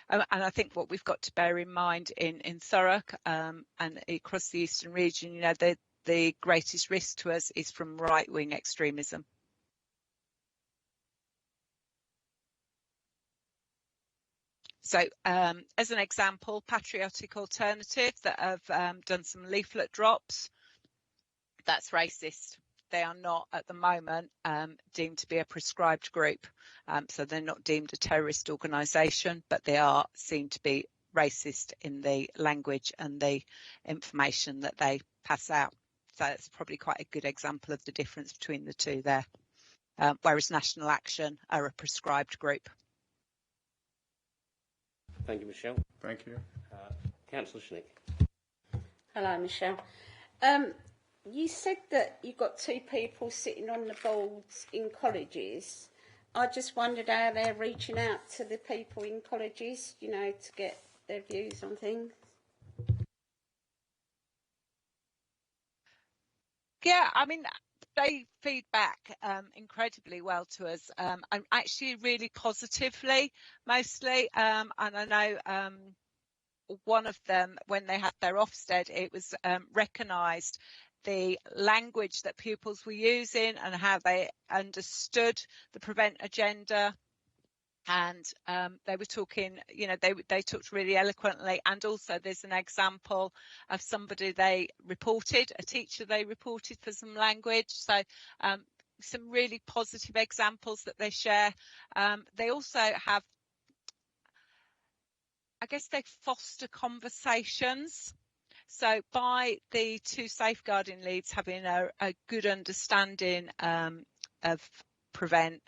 And I think what we've got to bear in mind in Thurrock and across the eastern region, the greatest risk to us is from right-wing extremism. So as an example, Patriotic Alternative that have done some leaflet drops, that's racist. They are not at the moment deemed to be a prescribed group. So they're not deemed a terrorist organisation, but they are seen to be racist in the language and the information that they pass out. So it's probably quite a good example of the difference between the two there. Whereas National Action are a prescribed group. Thank you, Michelle. Thank you. Councillor Schnick. Hello, Michelle. You said that you've got two people sitting on the boards in colleges. I just wondered how they're reaching out to the people in colleges, to get their views on things. Yeah, I mean, they feed back incredibly well to us, and actually really positively, mostly. And I know one of them, when they had their Ofsted, it was recognised the language that pupils were using and how they understood the prevent agenda. And they were talking, they talked really eloquently. And also there's an example of somebody they reported, a teacher they reported for some language. So some really positive examples that they share. They also have, I guess they foster conversations. So by the two safeguarding leads having a good understanding of prevent,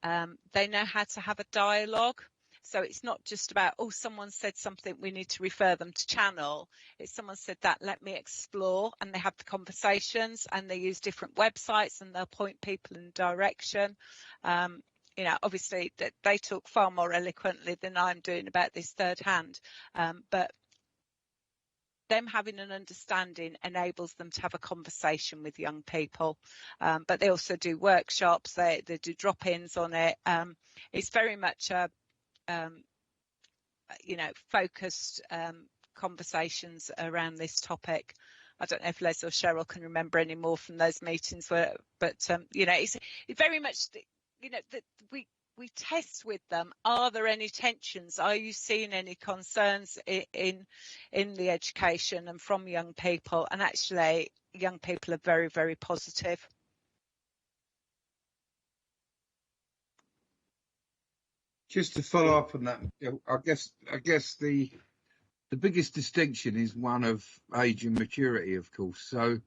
they know how to have a dialogue. So it's not just about, someone said something, we need to refer them to channel. It's someone said that, let me explore, and they have the conversations and they use different websites and they'll point people in direction. Obviously that they talk far more eloquently than I'm doing about this third hand, but them having an understanding enables them to have a conversation with young people. But they also do workshops, they do drop-ins on it. It's very much a focused conversations around this topic. I don't know if Les or Cheryl can remember any more from those meetings, but it's very much that we test with them. Are there any tensions? Are you seeing any concerns in the education and from young people? And actually, young people are very, very positive. Just to follow up on that, I guess the biggest distinction is one of age and maturity, of course. So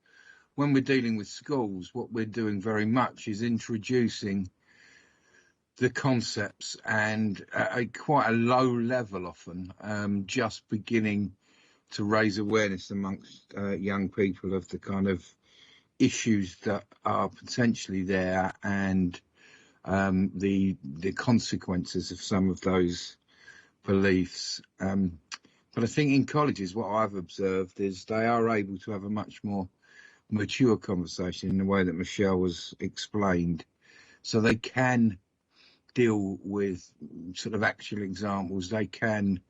when we're dealing with schools, what we're doing very much is introducing the concepts, and at quite a low level often, just beginning to raise awareness amongst young people of the kind of issues that are potentially there, and the consequences of some of those beliefs. But I think in colleges, what I've observed is they are able to have a much more mature conversation in the way that Michelle has explained. So they can deal with sort of actual examples. They can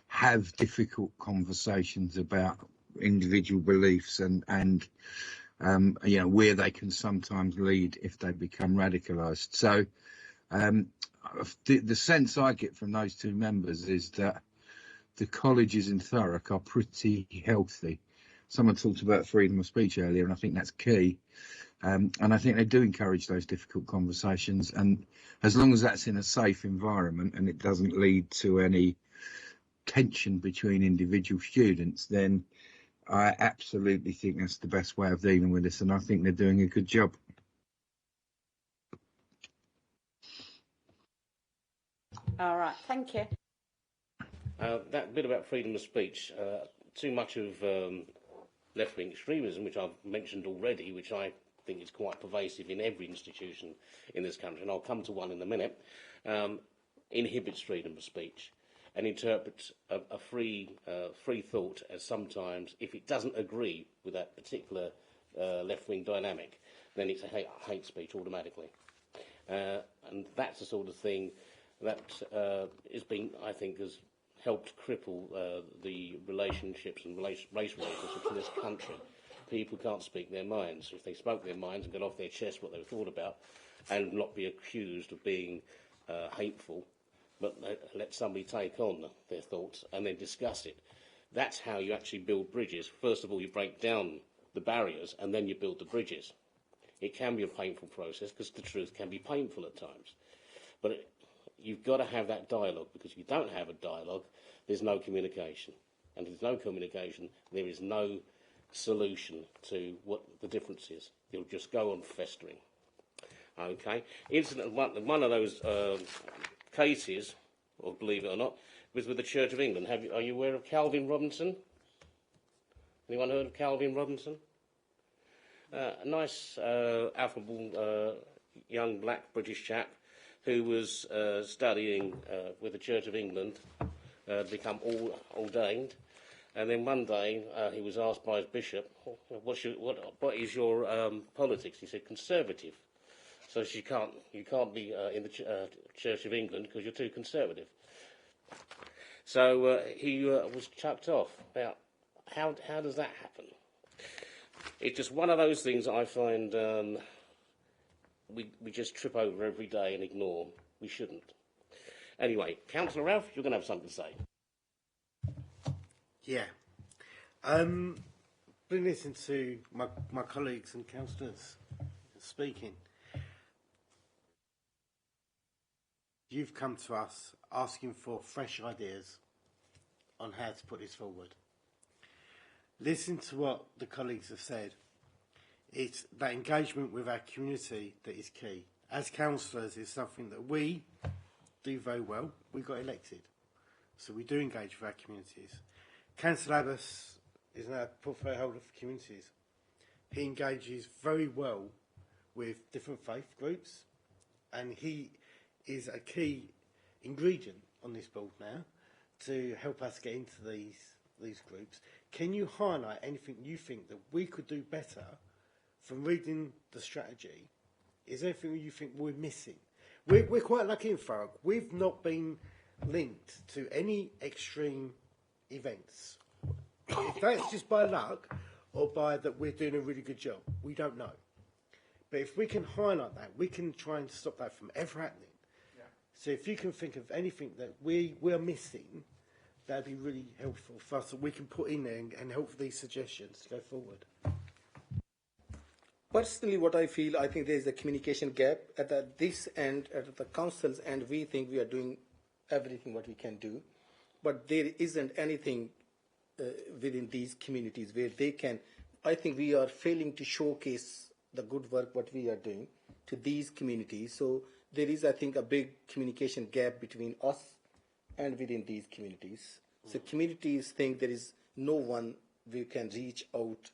have difficult conversations about individual beliefs and where they can sometimes lead if they become radicalised. So the sense I get from those two members is that the colleges in Thurrock are pretty healthy. Someone talked about freedom of speech earlier, and I think that's key. And I think they do encourage those difficult conversations. And as long as that's in a safe environment and it doesn't lead to any tension between individual students, then I absolutely think that's the best way of dealing with this. And I think they're doing a good job. All right, thank you. That bit about freedom of speech, too much of left-wing extremism, which I've mentioned already, which I think is quite pervasive in every institution in this country, and I'll come to one in a minute, inhibits freedom of speech and interprets a free thought as sometimes, if it doesn't agree with that particular left-wing dynamic, then it's a hate speech automatically. And that's the sort of thing that I think, has helped cripple the relationships and race relationships in this country. People can't speak their minds. If they spoke their minds and got off their chest what they thought about, and not be accused of being hateful, but let somebody take on their thoughts and then discuss it. That's how you actually build bridges. First of all, you break down the barriers, and then you build the bridges. It can be a painful process, because the truth can be painful at times. But you've got to have that dialogue, because if you don't have a dialogue, there's no communication. And if there's no communication, there is no solution to what the difference is. It'll just go on festering. Okay. One of those cases, or believe it or not, was with the Church of England. Are you aware of Calvin Robinson? Anyone heard of Calvin Robinson? A nice, affable young black British chap who was studying with the Church of England to become ordained. And then one day he was asked by his bishop, what is your politics? He said, conservative. So you can't be in the Church of England because you're too conservative. So he was chucked off. Now, how does that happen? It's just one of those things that I find we just trip over every day and ignore. We shouldn't. Anyway, Councillor Ralph, you're going to have something to say. Yeah. Been listening to my colleagues and councillors speaking. You've come to us asking for fresh ideas on how to put this forward. Listen to what the colleagues have said. It's that engagement with our community that is key. As councillors, it's something that we do very well. We got elected, so we do engage with our communities. Councillor Abbas is now portfolio holder for communities. He engages very well with different faith groups, and he is a key ingredient on this board now to help us get into these groups, can you highlight anything you think that we could do better from reading the strategy? Is there anything you think we're missing? We're quite lucky in Thurrock. We've not been linked to any extreme events. If that's just by luck or by that we're doing a really good job, we don't know. But if we can highlight that, we can try and stop that from ever happening. Yeah. So if you can think of anything that we're missing, that'd be really helpful for us that we can put in there and help these suggestions to go forward. Personally, what I feel, I think there is a communication gap at this end, at the council's end. We think we are doing everything what we can do, but there isn't anything within these communities where they can. I think we are failing to showcase the good work what we are doing to these communities. So there is, I think, a big communication gap between us and within these communities. So communities think there is no one we can reach out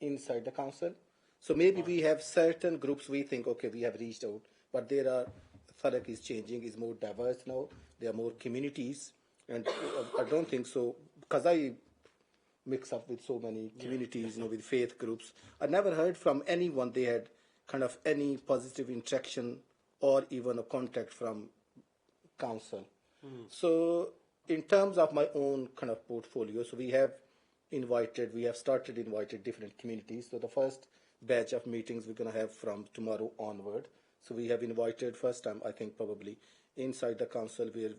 inside the council. So maybe we have certain groups we think, okay, we have reached out, but Thurrock is changing, is more diverse now. There are more communities, and I don't think so, because I mix up with so many communities, with faith groups. I never heard from anyone they had kind of any positive interaction or even a contact from council. So in terms of my own kind of portfolio, so we have started invited different communities. So the first batch of meetings we're going to have from tomorrow onward. So we have invited first time, I think probably inside the council, where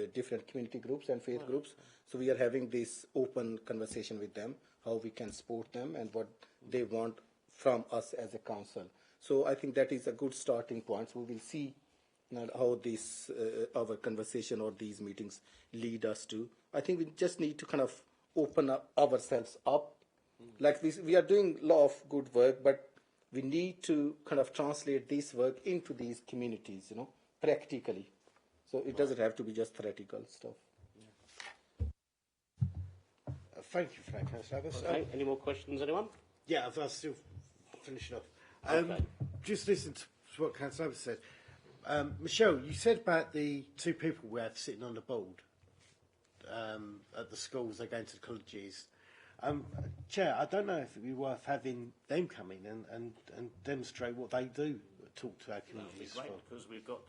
different community groups and faith groups. So we are having this open conversation with them, how we can support them and what they want from us as a council. So I think that is a good starting point. So we will see how this our conversation or these meetings lead us to. I think we just need to kind of open up ourselves up. Like we are doing a lot of good work, but we need to kind of translate this work into these communities, practically. So it doesn't have to be just theoretical stuff. Thank you for that, Councillor Abbas. Okay. Any more questions, anyone? Yeah, I'll still finish it off. Okay. Just listen to what Councillor Abbas said. Michelle, you said about the two people we have sitting on the board at the schools, they're going to the colleges. Chair, I don't know if it would be worth having them come in and demonstrate what they do, talk to our communities. That would be great, because we've got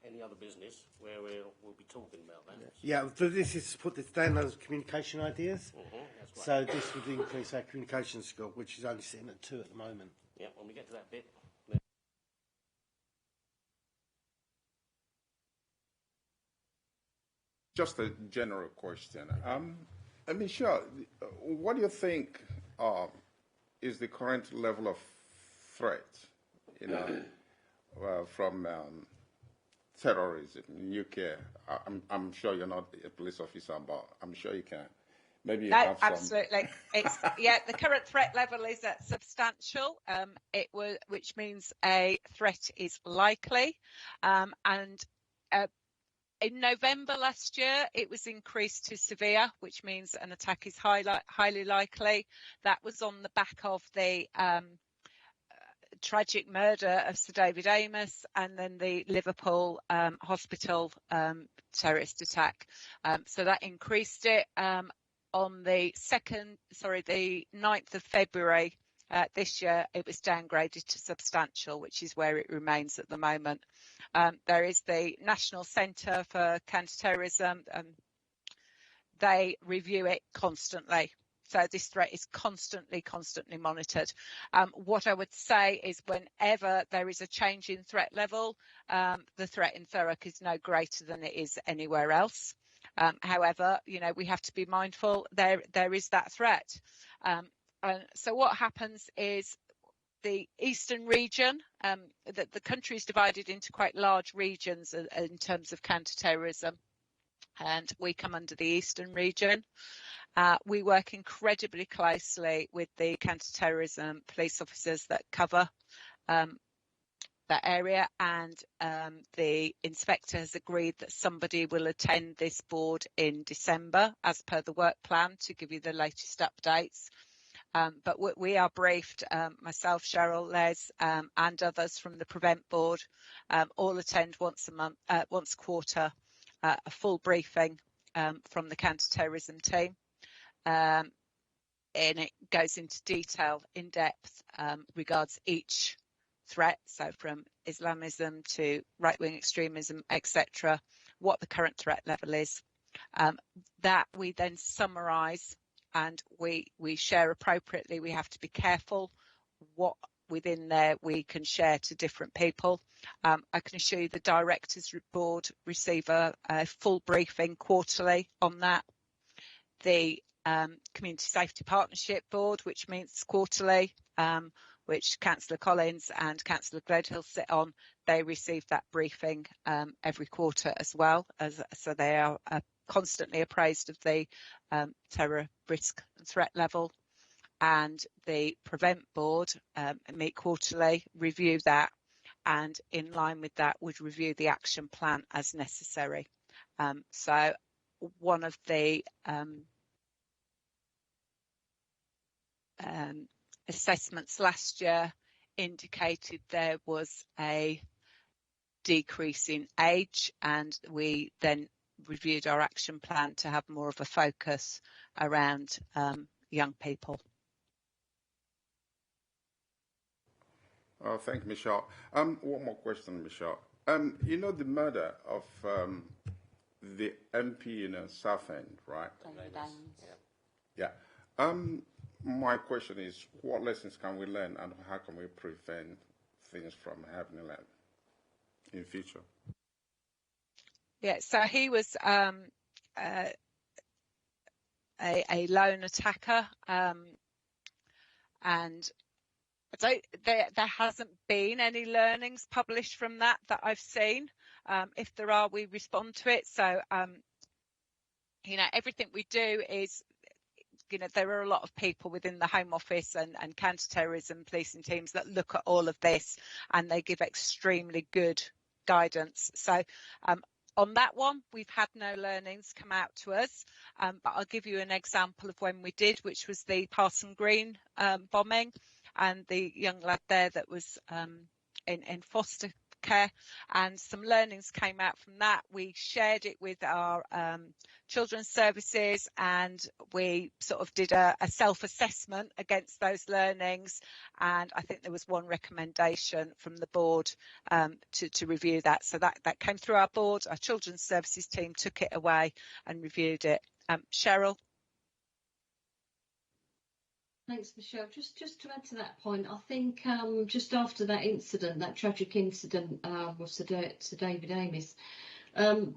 any other business where we'll be talking about that. Yeah, so this is to put this down those communication ideas. That's right. So this would increase our communication skill, which is only sitting at 2 at the moment. Yeah, when we get to that bit. Just a general question. Michelle, what do you think is the current level of threat, from terrorism in UK? I'm sure you're not a police officer, but I'm sure you can. Maybe you have some. Absolutely. The current threat level is at substantial, which means a threat is likely, and in November last year, it was increased to severe, which means an attack is highly likely. That was on the back of the tragic murder of Sir David Amos and then the Liverpool hospital terrorist attack. So that increased it. On the 9th of February this year, it was downgraded to substantial, which is where it remains at the moment. There is the National Centre for Counter-Terrorism. They review it constantly. So this threat is constantly monitored. What I would say is whenever there is a change in threat level, the threat in Thurrock is no greater than it is anywhere else. However, we have to be mindful there is that threat. So what happens is the eastern region, the country is divided into quite large regions in terms of counter-terrorism, and we come under the eastern region. We work incredibly closely with the counter-terrorism police officers that cover that area, and the inspector has agreed that somebody will attend this board in December as per the work plan to give you the latest updates. But we are briefed, myself, Cheryl, Les, and others from the Prevent Board, all attend once a quarter, a full briefing from the counter-terrorism team. and it goes into detail, in depth, regards each threat, so from Islamism to right-wing extremism, etc., what the current threat level is. That we then summarise and we share appropriately. We have to be careful what within there we can share to different people. I can assure you the Directors Board receive a full briefing quarterly on that. The Community Safety Partnership Board, which meets quarterly, which Councillor Collins and Councillor Gledhill sit on, they receive that briefing every quarter as well, so they are constantly appraised of the terror risk and threat level. And the Prevent Board meet quarterly, review that, and in line with that would review the action plan as necessary. So one of the assessments last year indicated there was a decrease in age, and we then reviewed our action plan to have more of a focus around young people. Thank you, Michelle. One more question, Michelle. You know the murder of the MP in Southend, right? Yeah. My question is, what lessons can we learn, and how can we prevent things from happening in future? Yeah, so he was a lone attacker, and there hasn't been any learnings published from that I've seen. If there are, we respond to it. So, everything we do is, there are a lot of people within the Home Office and counter-terrorism policing teams that look at all of this, and they give extremely good guidance. So on that one, we've had no learnings come out to us, but I'll give you an example of when we did, which was the Parson Green bombing, and the young lad there that was in foster care, and some learnings came out from that. We shared it with our children's services, and we sort of did a self-assessment against those learnings, and I think there was one recommendation from the board to review that. So that came through our board. Our children's services team took it away and reviewed it. Cheryl? Thanks, Michelle. Just to add to that point, I think just after that incident, that tragic incident with Sir David Amis,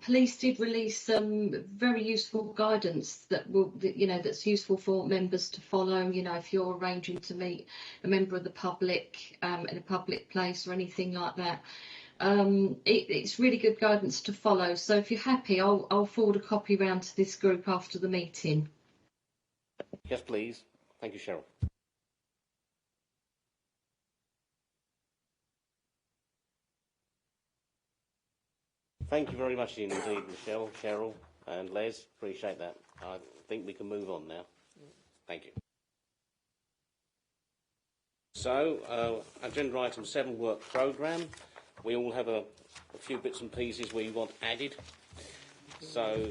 police did release some very useful guidance that's useful for members to follow. If you're arranging to meet a member of the public in a public place or anything like that, it's really good guidance to follow. So if you're happy, I'll forward a copy round to this group after the meeting. Yes, please. Thank you, Cheryl. Thank you very much indeed, Michelle, Cheryl and Les. Appreciate that. I think we can move on now. Thank you. So, agenda item 7, work programme. We all have a few bits and pieces we want added. So,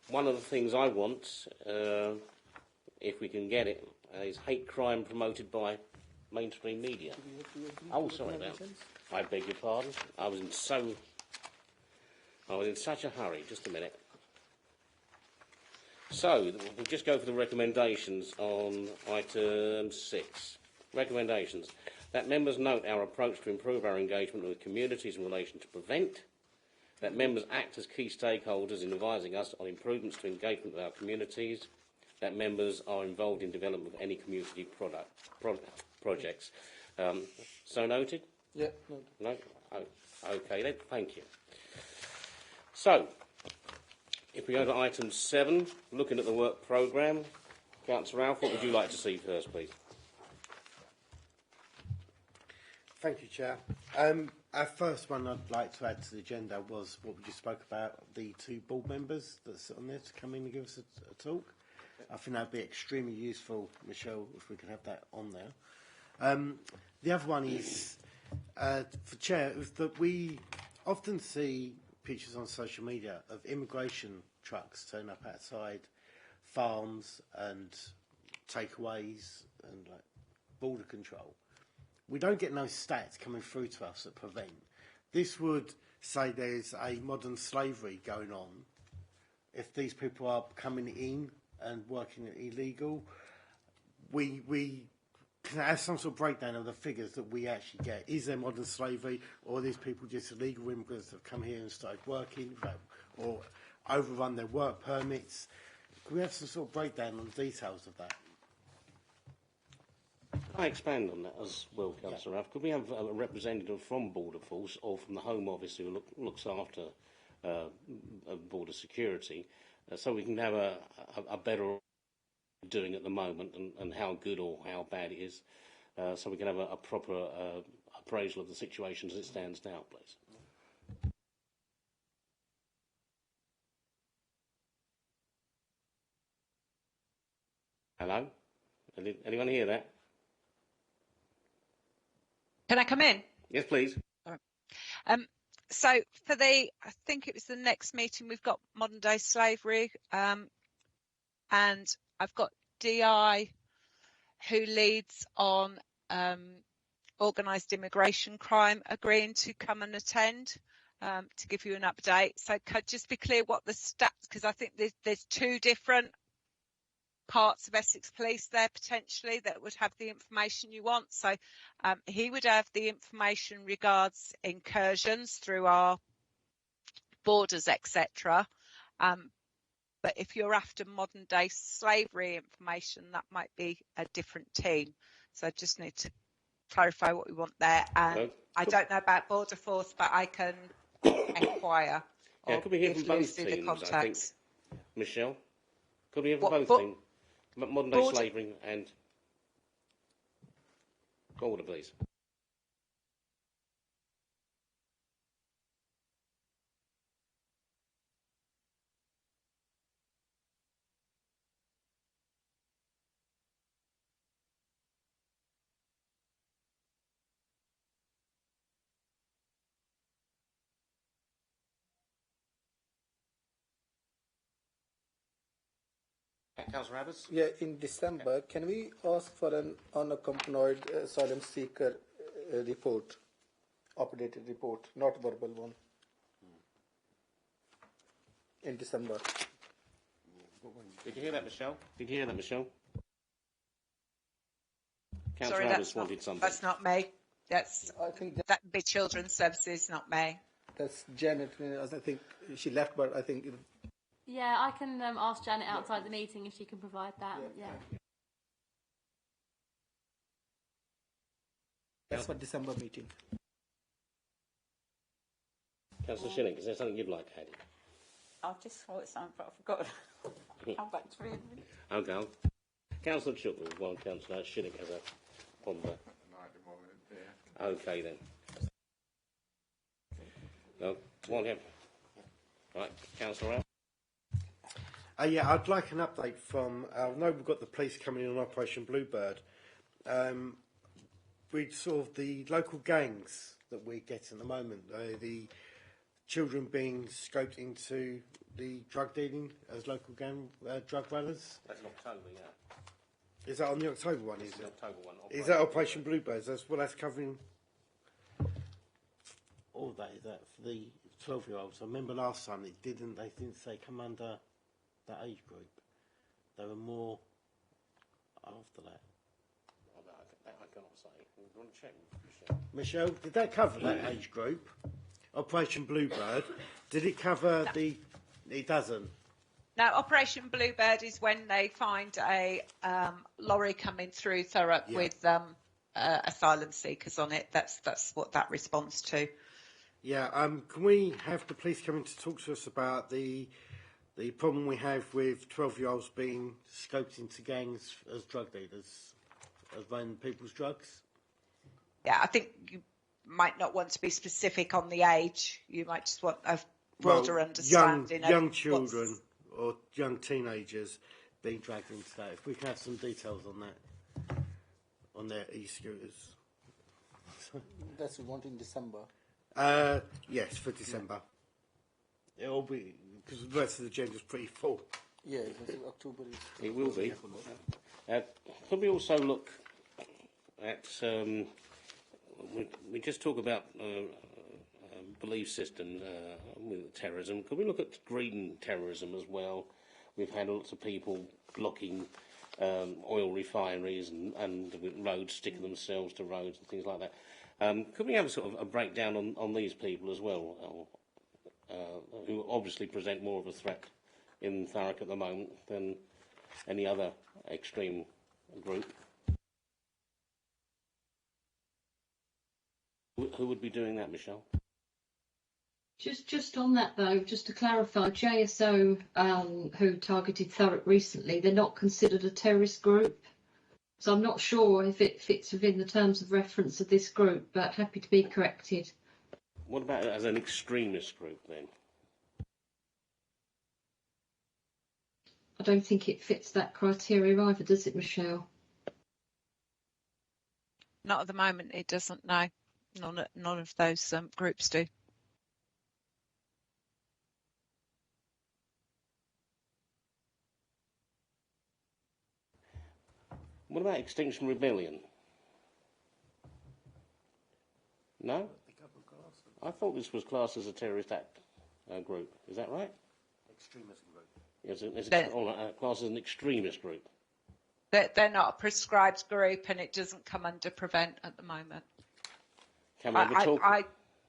one of the things I want, if we can get it, is hate crime promoted by mainstream media. Oh, sorry about that. I beg your pardon. I was in such a hurry. Just a minute. So, we'll just go for the recommendations on item 6. Recommendations. That members note our approach to improve our engagement with communities in relation to prevent. That members act as key stakeholders in advising us on improvements to engagement with our communities. That members are involved in development of any community projects. So noted? Yeah. No? Oh, okay then, thank you. So, if we go to item 7, looking at the work programme, Councillor Ralph, what would you like to see first, please? Thank you, Chair. Our first one I'd like to add to the agenda was what we just spoke about, the 2 board members that sit on there to come in and give us a talk. I think that would be extremely useful, Michelle, if we could have that on there. The other one is, for Chair, is that we often see pictures on social media of immigration trucks turning up outside farms and takeaways and like border control. We don't get no stats coming through to us that prevent. This would say there's a modern slavery going on. If these people are coming in and working illegal, we can have some sort of breakdown of the figures that we actually get. Is there modern slavery, or are these people just illegal immigrants that have come here and started working, or overrun their work permits? Can we have some sort of breakdown on the details of that? Can I expand on that as well, Councillor Raff? Could we have a representative from Border Force or from the Home Office who looks after border security, so we can have a better doing at the moment and how good or how bad it is, so we can have a proper appraisal of the situation as it stands now, please. Hello? Anyone hear that? Can I come in? Yes, please. So for I think it was the next meeting, we've got modern day slavery, and I've got DI who leads on organised immigration crime agreeing to come and attend to give you an update. So could just be clear what the stats, because I think there's two different parts of Essex Police there potentially that would have the information you want. So he would have the information regards incursions through our borders, etc. But if you're after modern day slavery information, that might be a different team. So I just need to clarify what we want there. And I don't know about Border Force, but I can inquire. Yeah, could we hear from both teams, I think? Michelle? Could we hear from both teams? Modern day slavery and border, please. Councillor Abbas? Yeah, in December, can we ask for an unaccompanied asylum seeker report, updated report, not verbal one, in December? Did you hear that, Michelle? Did you hear that, Michelle? Sorry, wanted something. That's not me. I think that would be Children's Services, not me. That's Janet. I think she left, but I think. Yeah, I can ask Janet outside the meeting if she can provide that. Yeah. That's for December meeting. Councillor Schilling, is there something you'd like added? I just thought something, but I forgot. Come back to it. Okay. Councillor Chilton, one Councillor Schilling has a ponder. Okay then. No, come on, Right, Councillor Ralph. Yeah, I'd like an update from. I know we've got the police coming in on Operation Bluebird. With sort of the local gangs that we're getting at the moment, the children being scoped into the drug dealing as local gang drug runners. That's in October, yeah. Is that on the October one? Is the it? October one. Is that Operation Bluebird? That's covering all that. Is that for the 12-year-olds? I remember last time they didn't say come under that age group. They were more after that. I cannot say. You want to check, Michelle? Michelle, did that cover that age group? Operation Bluebird. Did it cover the? It doesn't. Now, Operation Bluebird is when they find a lorry coming through Thurrock with asylum seekers on it. That's what that responds to. Yeah. Can we have the police come in to talk to us about the problem we have with 12-year-olds being scoped into gangs as drug dealers, as running people's drugs? Yeah, I think you might not want to be specific on the age. You might just want a broader understanding. Young children or young teenagers being dragged into that. If we can have some details on that, on their e-scooters. That's what we want in December. Yes, for December. It'll be because the rest of the agenda's pretty full. Yeah, October. It will be. Could we also look at, we just talk about belief system with terrorism. Could we look at green terrorism as well? We've had lots of people blocking oil refineries and with roads, sticking themselves to roads and things like that. Could we have a sort of a breakdown on these people as well, who obviously present more of a threat in Thurrock at the moment than any other extreme group? Who would be doing that, Michelle? Just on that though, just to clarify, JSO, who targeted Thurrock recently, they're not considered a terrorist group. So I'm not sure if it fits within the terms of reference of this group, but happy to be corrected. What about as an extremist group then? I don't think it fits that criteria either, does it, Michelle? Not at the moment, it doesn't, no. None of those groups do. What about Extinction Rebellion? No? I thought this was classed as a terrorist act group. Is that right? Extremism group. It's classed as an extremist group. They're not a prescribed group, and it doesn't come under prevent at the moment. Can we ever talk?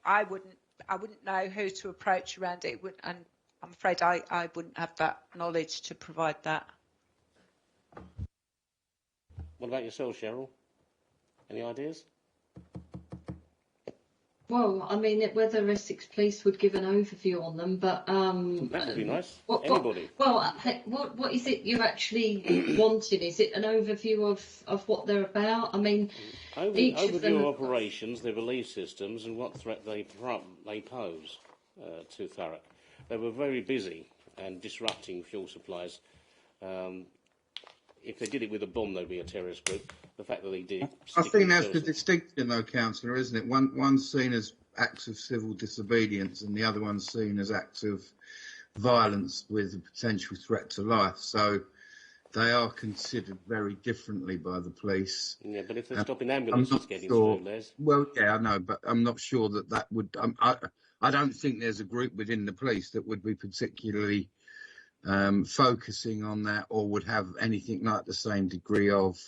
I wouldn't know who to approach around it, and I'm afraid I wouldn't have that knowledge to provide that. What about yourself, Cheryl? Any ideas? Well, I mean, whether Essex Police would give an overview on them, but that would be nice. Anybody? What is it you're actually wanting? Is it an overview of what they're about? I mean, overview of operations, their belief systems, and what threat they pose to Thurrock. They were very busy and disrupting fuel supplies. If they did it with a bomb, they'd be a terrorist group. The fact that they did. I think that's the distinction, though, Councillor, isn't it? One's seen as acts of civil disobedience, and the other one's seen as acts of violence with a potential threat to life. So they are considered very differently by the police. Yeah, but if they're stopping ambulances getting through, Les. Well, yeah, I know, but I'm not sure that would. I don't think there's a group within the police that would be particularly focusing on that, or would have anything like the same degree of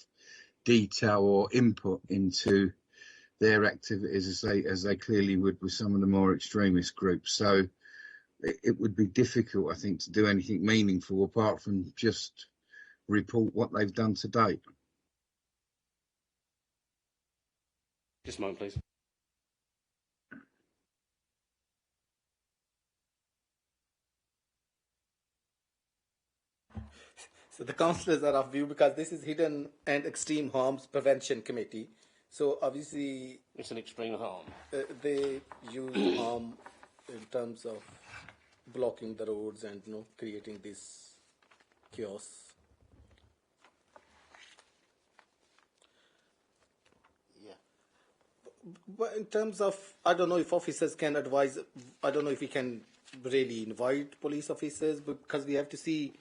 detail or input into their activities as they clearly would with some of the more extremist groups. So it would be difficult, I think, to do anything meaningful apart from just report what they've done to date. Just a moment, please. So the councillors are of view because this is Hidden and Extreme Harms Prevention Committee. So obviously it's an extreme harm. They use harm in terms of blocking the roads and creating this chaos. Yeah. But in terms of, I don't know if officers can advise. I don't know if we can really invite police officers, because we have to see,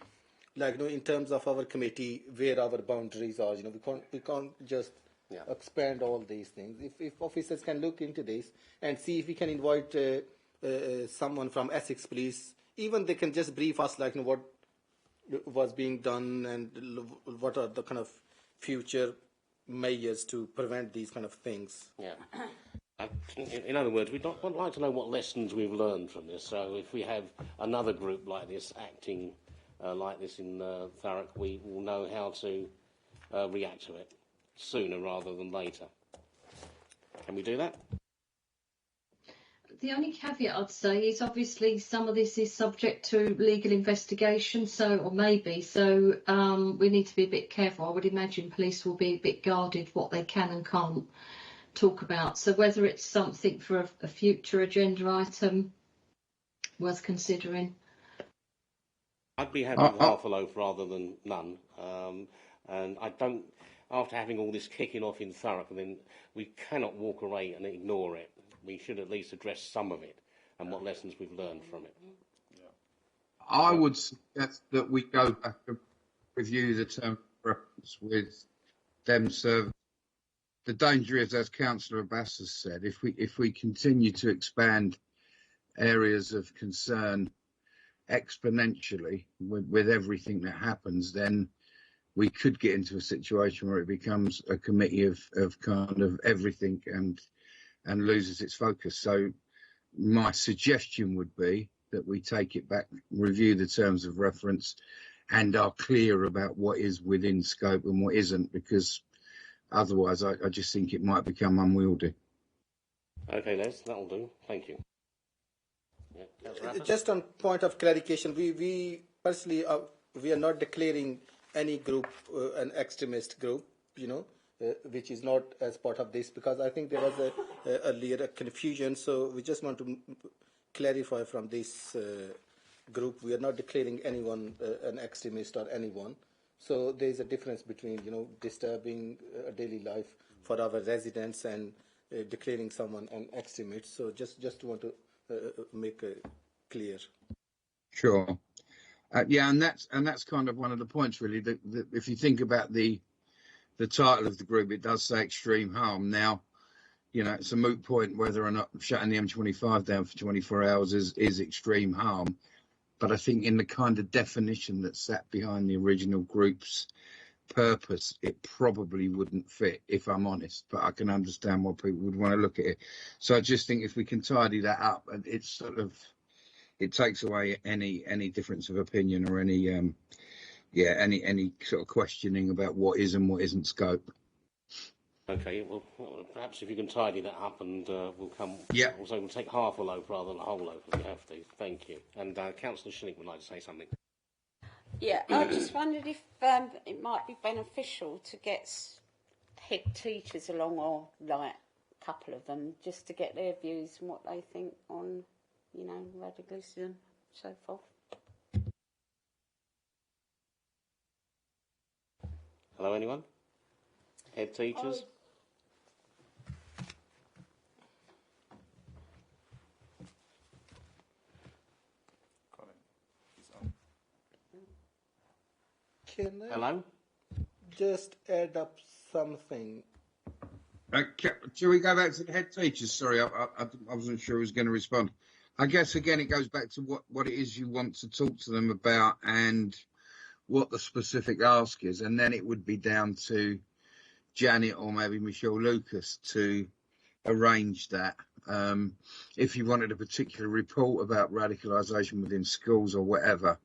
like, in terms of our committee, where our boundaries are. We can't just expand all these things. If officers can look into this and see if we can invite someone from Essex Police, even they can just brief us, like, what was being done and what are the kind of future measures to prevent these kind of things. Yeah. In other words, we'd like to know what lessons we've learned from this. So if we have another group like this acting like this in Thurrock, we will know how to react to it sooner rather than later. Can we do that? The only caveat I'd say is obviously some of this is subject to legal investigation, so we need to be a bit careful. I would imagine police will be a bit guarded what they can and can't talk about. So whether it's something for a future agenda item worth considering. I'd be happy with half a loaf rather than none. And I don't, after having all this kicking off in Thurrock, then we cannot walk away and ignore it. We should at least address some of it and what lessons we've learned from it. I would suggest that we go back and review the term of reference with them serving. The danger is, as Councillor Abbas has said, if we continue to expand areas of concern exponentially with everything that happens, then we could get into a situation where it becomes a committee of kind of everything and loses its focus. So my suggestion would be that we take it back, review the terms of reference, and are clear about what is within scope and what isn't, because otherwise I just think it might become unwieldy. Okay, Les, that'll do. Thank you. Yeah, just on point of clarification, we personally we are not declaring any group an extremist group, which is not as part of this, because I think there was earlier a confusion. So we just want to clarify from this group, we are not declaring anyone an extremist or anyone. So there is a difference between disturbing a daily life for our residents and declaring someone an extremist. So just want to make it clear. Sure. Yeah, and that's kind of one of the points, really. That if you think about the title of the group, it does say extreme harm. Now, it's a moot point whether or not shutting the M25 down for 24 hours is extreme harm. But I think in the kind of definition that sat behind the original group's purpose, it probably wouldn't fit, if I'm honest. But I can understand why people would want to look at it. So I just think if we can tidy that up, it's sort of, it takes away any difference of opinion or any sort of questioning about what is and what isn't scope. Okay, well, perhaps if you can tidy that up, and we'll come. Yeah. Also, we'll take half a loaf rather than a whole loaf if we have to. Thank you. And Councillor Schilling would like to say something. Yeah, I just wondered if it might be beneficial to get head teachers along, or like a couple of them, just to get their views and what they think on, radicalism and so forth. Hello, anyone? Head teachers? Can I Hello? just add up something? Shall we go back to the head teachers? Sorry, I wasn't sure who was going to respond. I guess, again, it goes back to what it is you want to talk to them about and what the specific ask is. And then it would be down to Janet or maybe Michelle Lucas to arrange that. If you wanted a particular report about radicalisation within schools or whatever,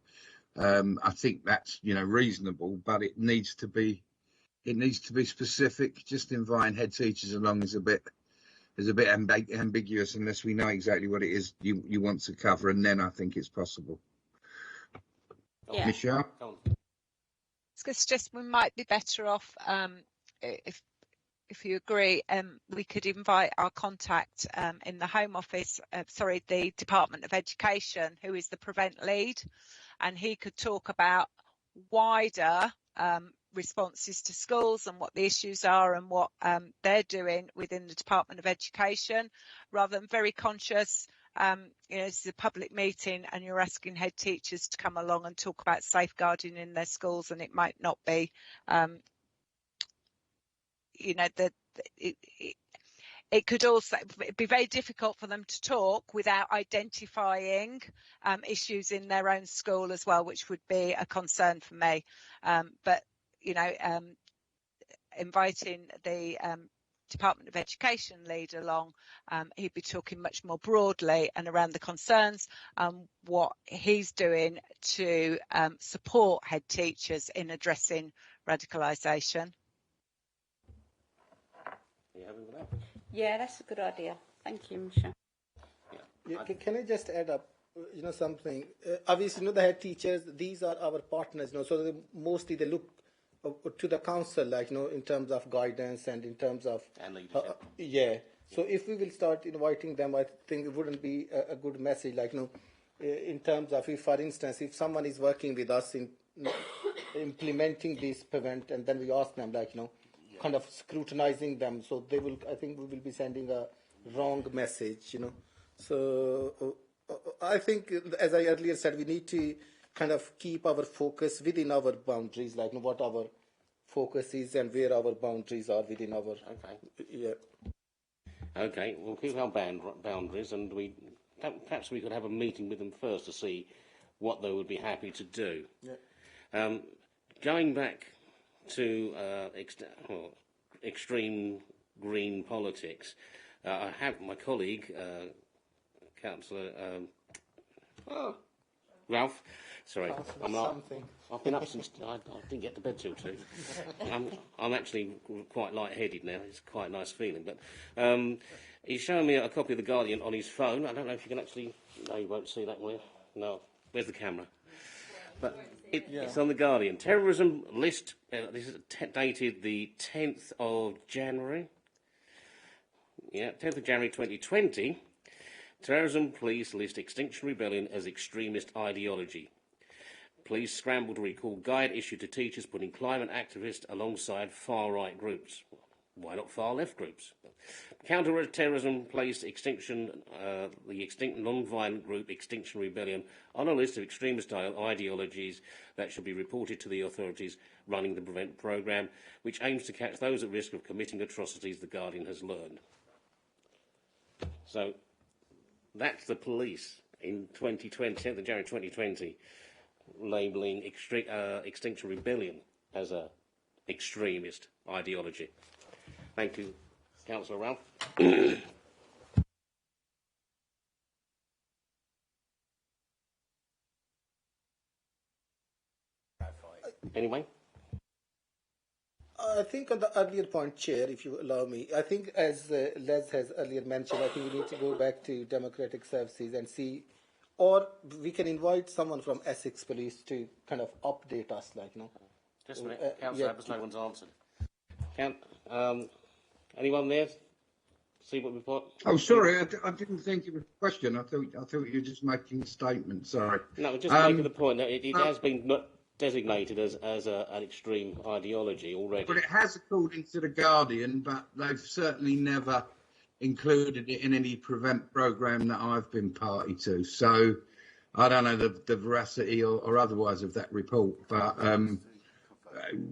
I think that's reasonable, but it needs to be specific. Just inviting head teachers along is a bit ambiguous unless we know exactly what it is you want to cover, and then I think it's possible. Yeah. Michelle? I was going to suggest we might be better off, if you agree, we could invite our contact in the Home Office, the Department of Education, who is the Prevent lead, and he could talk about wider responses to schools and what the issues are and what they're doing within the Department of Education, rather than very conscious. This is a public meeting and you're asking head teachers to come along and talk about safeguarding in their schools, and it might not be, it could also be very difficult for them to talk without identifying issues in their own school as well, which would be a concern for me. But inviting the Department of Education lead along, he'd be talking much more broadly and around the concerns, what he's doing to support head teachers in addressing radicalisation. Yeah, that's a good idea. Thank you, Michelle. Yeah, can I just add up, something? Obviously, the head teachers, these are our partners, so mostly they look to the council, in terms of guidance and in terms of... And leadership. Yeah. So if we will start inviting them, I think it wouldn't be a good message, in terms of, if, for instance, if someone is working with us in implementing this Prevent, and then we ask them, kind of scrutinizing them, so they will, I think we will be sending a wrong message, So I think, as I earlier said, we need to kind of keep our focus within our boundaries, like what our focus is and where our boundaries are within our. Okay. Yeah. Okay, we'll keep our boundaries, and perhaps we could have a meeting with them first to see what they would be happy to do. Yeah. Going back to extreme green politics, I have my colleague, Councillor Ralph. Sorry, I've been up since I didn't get to bed till 2. I'm actually quite light-headed now. It's quite a nice feeling. But he's showing me a copy of The Guardian on his phone. I don't know if you can actually. No, you won't see that, will you? No. Where's the camera? But it's on The Guardian. Terrorism list. This is dated the 10th of January. Yeah, 10th of January 2020. Terrorism police list Extinction Rebellion as extremist ideology. Police scramble to recall guide issued to teachers putting climate activists alongside far-right groups. Why not far-left groups? Counter-terrorism placed the extinct non-violent group Extinction Rebellion on a list of extremist ideologies that should be reported to the authorities running the Prevent programme, which aims to catch those at risk of committing atrocities, The Guardian has learned. So that's the police in 2020, 10th of January 2020, labelling Extinction Rebellion as a extremist ideology. Thank you, Councillor Ralph. Anyway? I think on the earlier point, Chair, if you allow me, I think as Les has earlier mentioned, I think we need to go back to Democratic Services and see, or we can invite someone from Essex Police to kind of update us, like, you know. Just a minute, Councillor Abbas, no one's answered. Anyone there? See what we've got? Oh, sorry, I didn't think it was a question. I thought you were just making a statement. Sorry. No, we're just making the point that it has been designated as an extreme ideology already. Well, it has according to The Guardian, but they've certainly never included it in any Prevent programme that I've been party to. So I don't know the veracity or otherwise of that report, but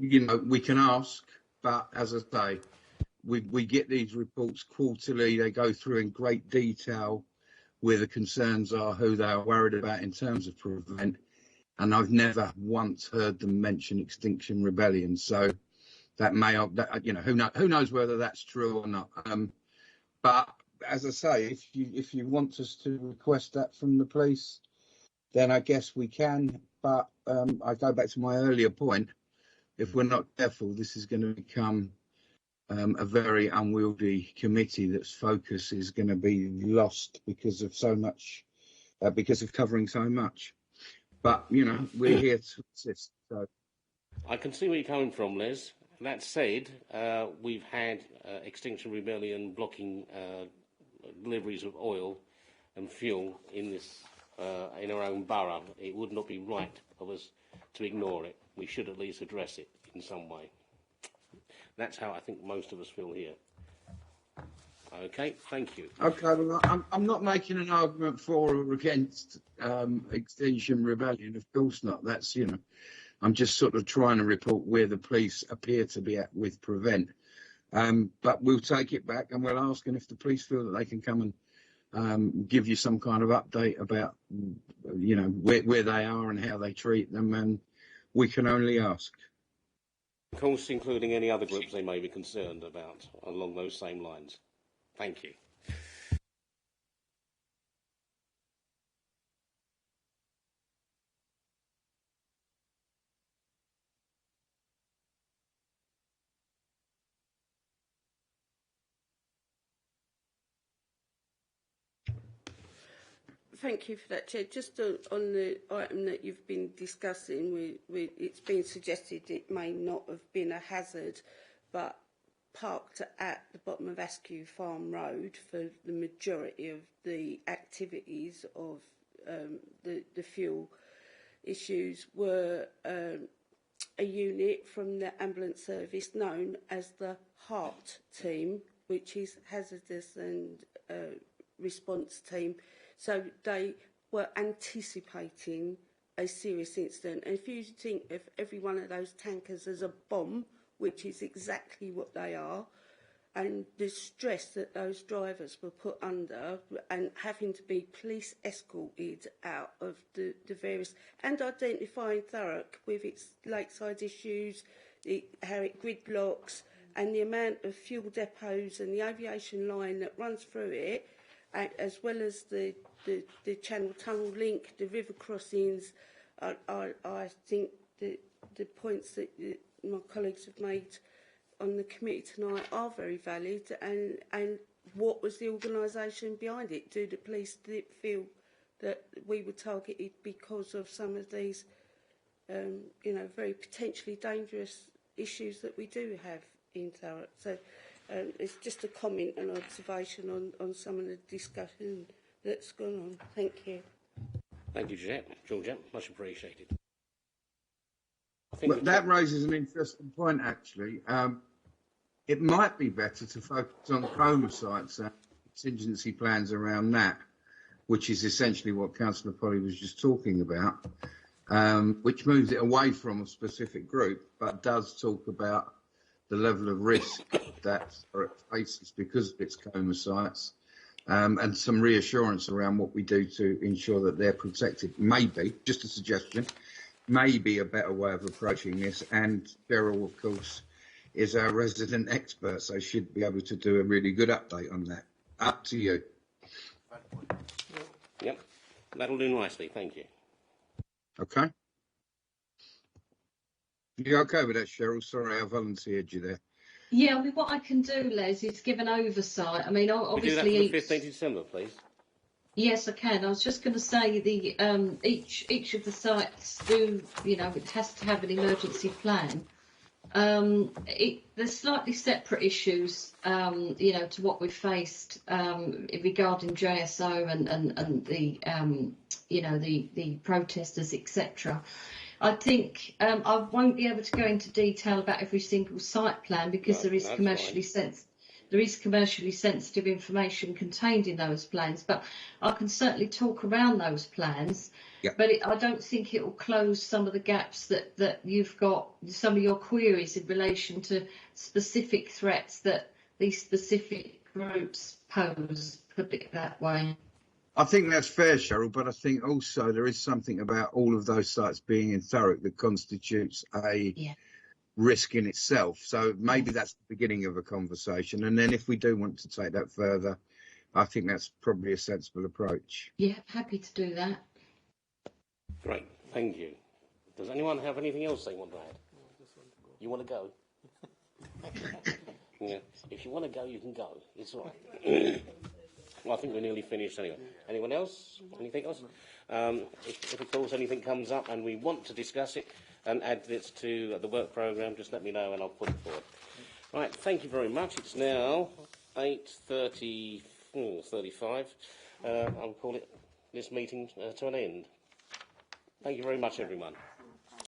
you know, we can ask. But as I say, we get these reports quarterly. They go through in great detail where the concerns are, who they are worried about in terms of Prevent. And I've never once heard them mention Extinction Rebellion. So that may, you know, who knows whether that's true or not. But as I say, if you want us to request that from the police, then I guess we can. But I go back to my earlier point. If we're not careful, this is going to become a very unwieldy committee that's focus is going to be lost because of so much, because of covering so much. But, you know, we're here to assist. So. I can see where you're coming from, Les. That said, we've had Extinction Rebellion blocking deliveries of oil and fuel in our own borough. It would not be right of us to ignore it. We should at least address it in some way. That's how I think most of us feel here. Okay, thank you. Okay, well, I'm not making an argument for or against Extinction Rebellion, of course not. That's, you know, I'm just sort of trying to report where the police appear to be at with Prevent. But we'll take it back and we'll ask, and if the police feel that they can come and give you some kind of update about, you know, where they are and how they treat them, and we can only ask. Of course, including any other groups they may be concerned about along those same lines. Thank you. Thank you for that, Chair. Just on the item that you've been discussing, it's been suggested it may not have been a hazard, but parked at the bottom of Askew Farm Road for the majority of the activities of the fuel issues were a unit from the ambulance service known as the HEART team, which is hazardous and response team, so they were anticipating a serious incident. And if you think of every one of those tankers as a bomb, which is exactly what they are, and the stress that those drivers were put under and having to be police escorted out of the various, and identifying Thurrock with its lakeside issues, how it gridlocks, and the amount of fuel depots and the aviation line that runs through it, as well as the Channel Tunnel link, the river crossings. I think the points that my colleagues have made on the committee tonight are very valid, and what was the organisation behind it? Do the police feel that we were targeted because of some of these, very potentially dangerous issues that we do have in Thurrock? So it's just a comment and observation on some of the discussion that's gone on. Thank you. Thank you, Georgette. Much appreciated. Well, that raises an interesting point, actually. It might be better to focus on coma sites and contingency plans around that, which is essentially what Councillor Polly was just talking about, which moves it away from a specific group, but does talk about the level of risk that Thurrock faces because of its coma sites, and some reassurance around what we do to ensure that they're protected. Maybe, just a suggestion, maybe a better way of approaching this. And Cheryl, of course, is our resident expert, so should be able to do a really good update on that. Up to you. Yep, that'll do nicely. Thank you. Okay. You okay with that, Cheryl? Sorry, I volunteered you there. Yeah, I mean, what I can do, Les, is give an oversight. I mean, obviously, we do that for the 15th of December, please. Yes, I can. I was just going to say the each of the sites do, it has to have an emergency plan. There's slightly separate issues, to what we've faced regarding JSO and the protesters, etc. I think I won't be able to go into detail about every single site plan because there is commercially sensitive information contained in those plans, but I can certainly talk around those plans. Yep. But I don't think it will close some of the gaps that you've got, some of your queries in relation to specific threats that these specific groups pose, put it that way. I think that's fair, Cheryl, but I think also there is something about all of those sites being in Thurrock that constitutes a risk in itself. So maybe that's the beginning of a conversation. And then if we do want to take that further, I think that's probably a sensible approach. Yeah, happy to do that. Great, thank you. Does anyone have anything else they want to add? You want to go? Yeah. If you want to go, you can go. It's all right. Well, I think we're nearly finished anyway. Anyone else? Anything else? If of course anything comes up and we want to discuss it and add this to the work programme, just let me know and I'll put it forward. Right, thank you very much. It's now 8:35. I'll call it this meeting to an end. Thank you very much, everyone.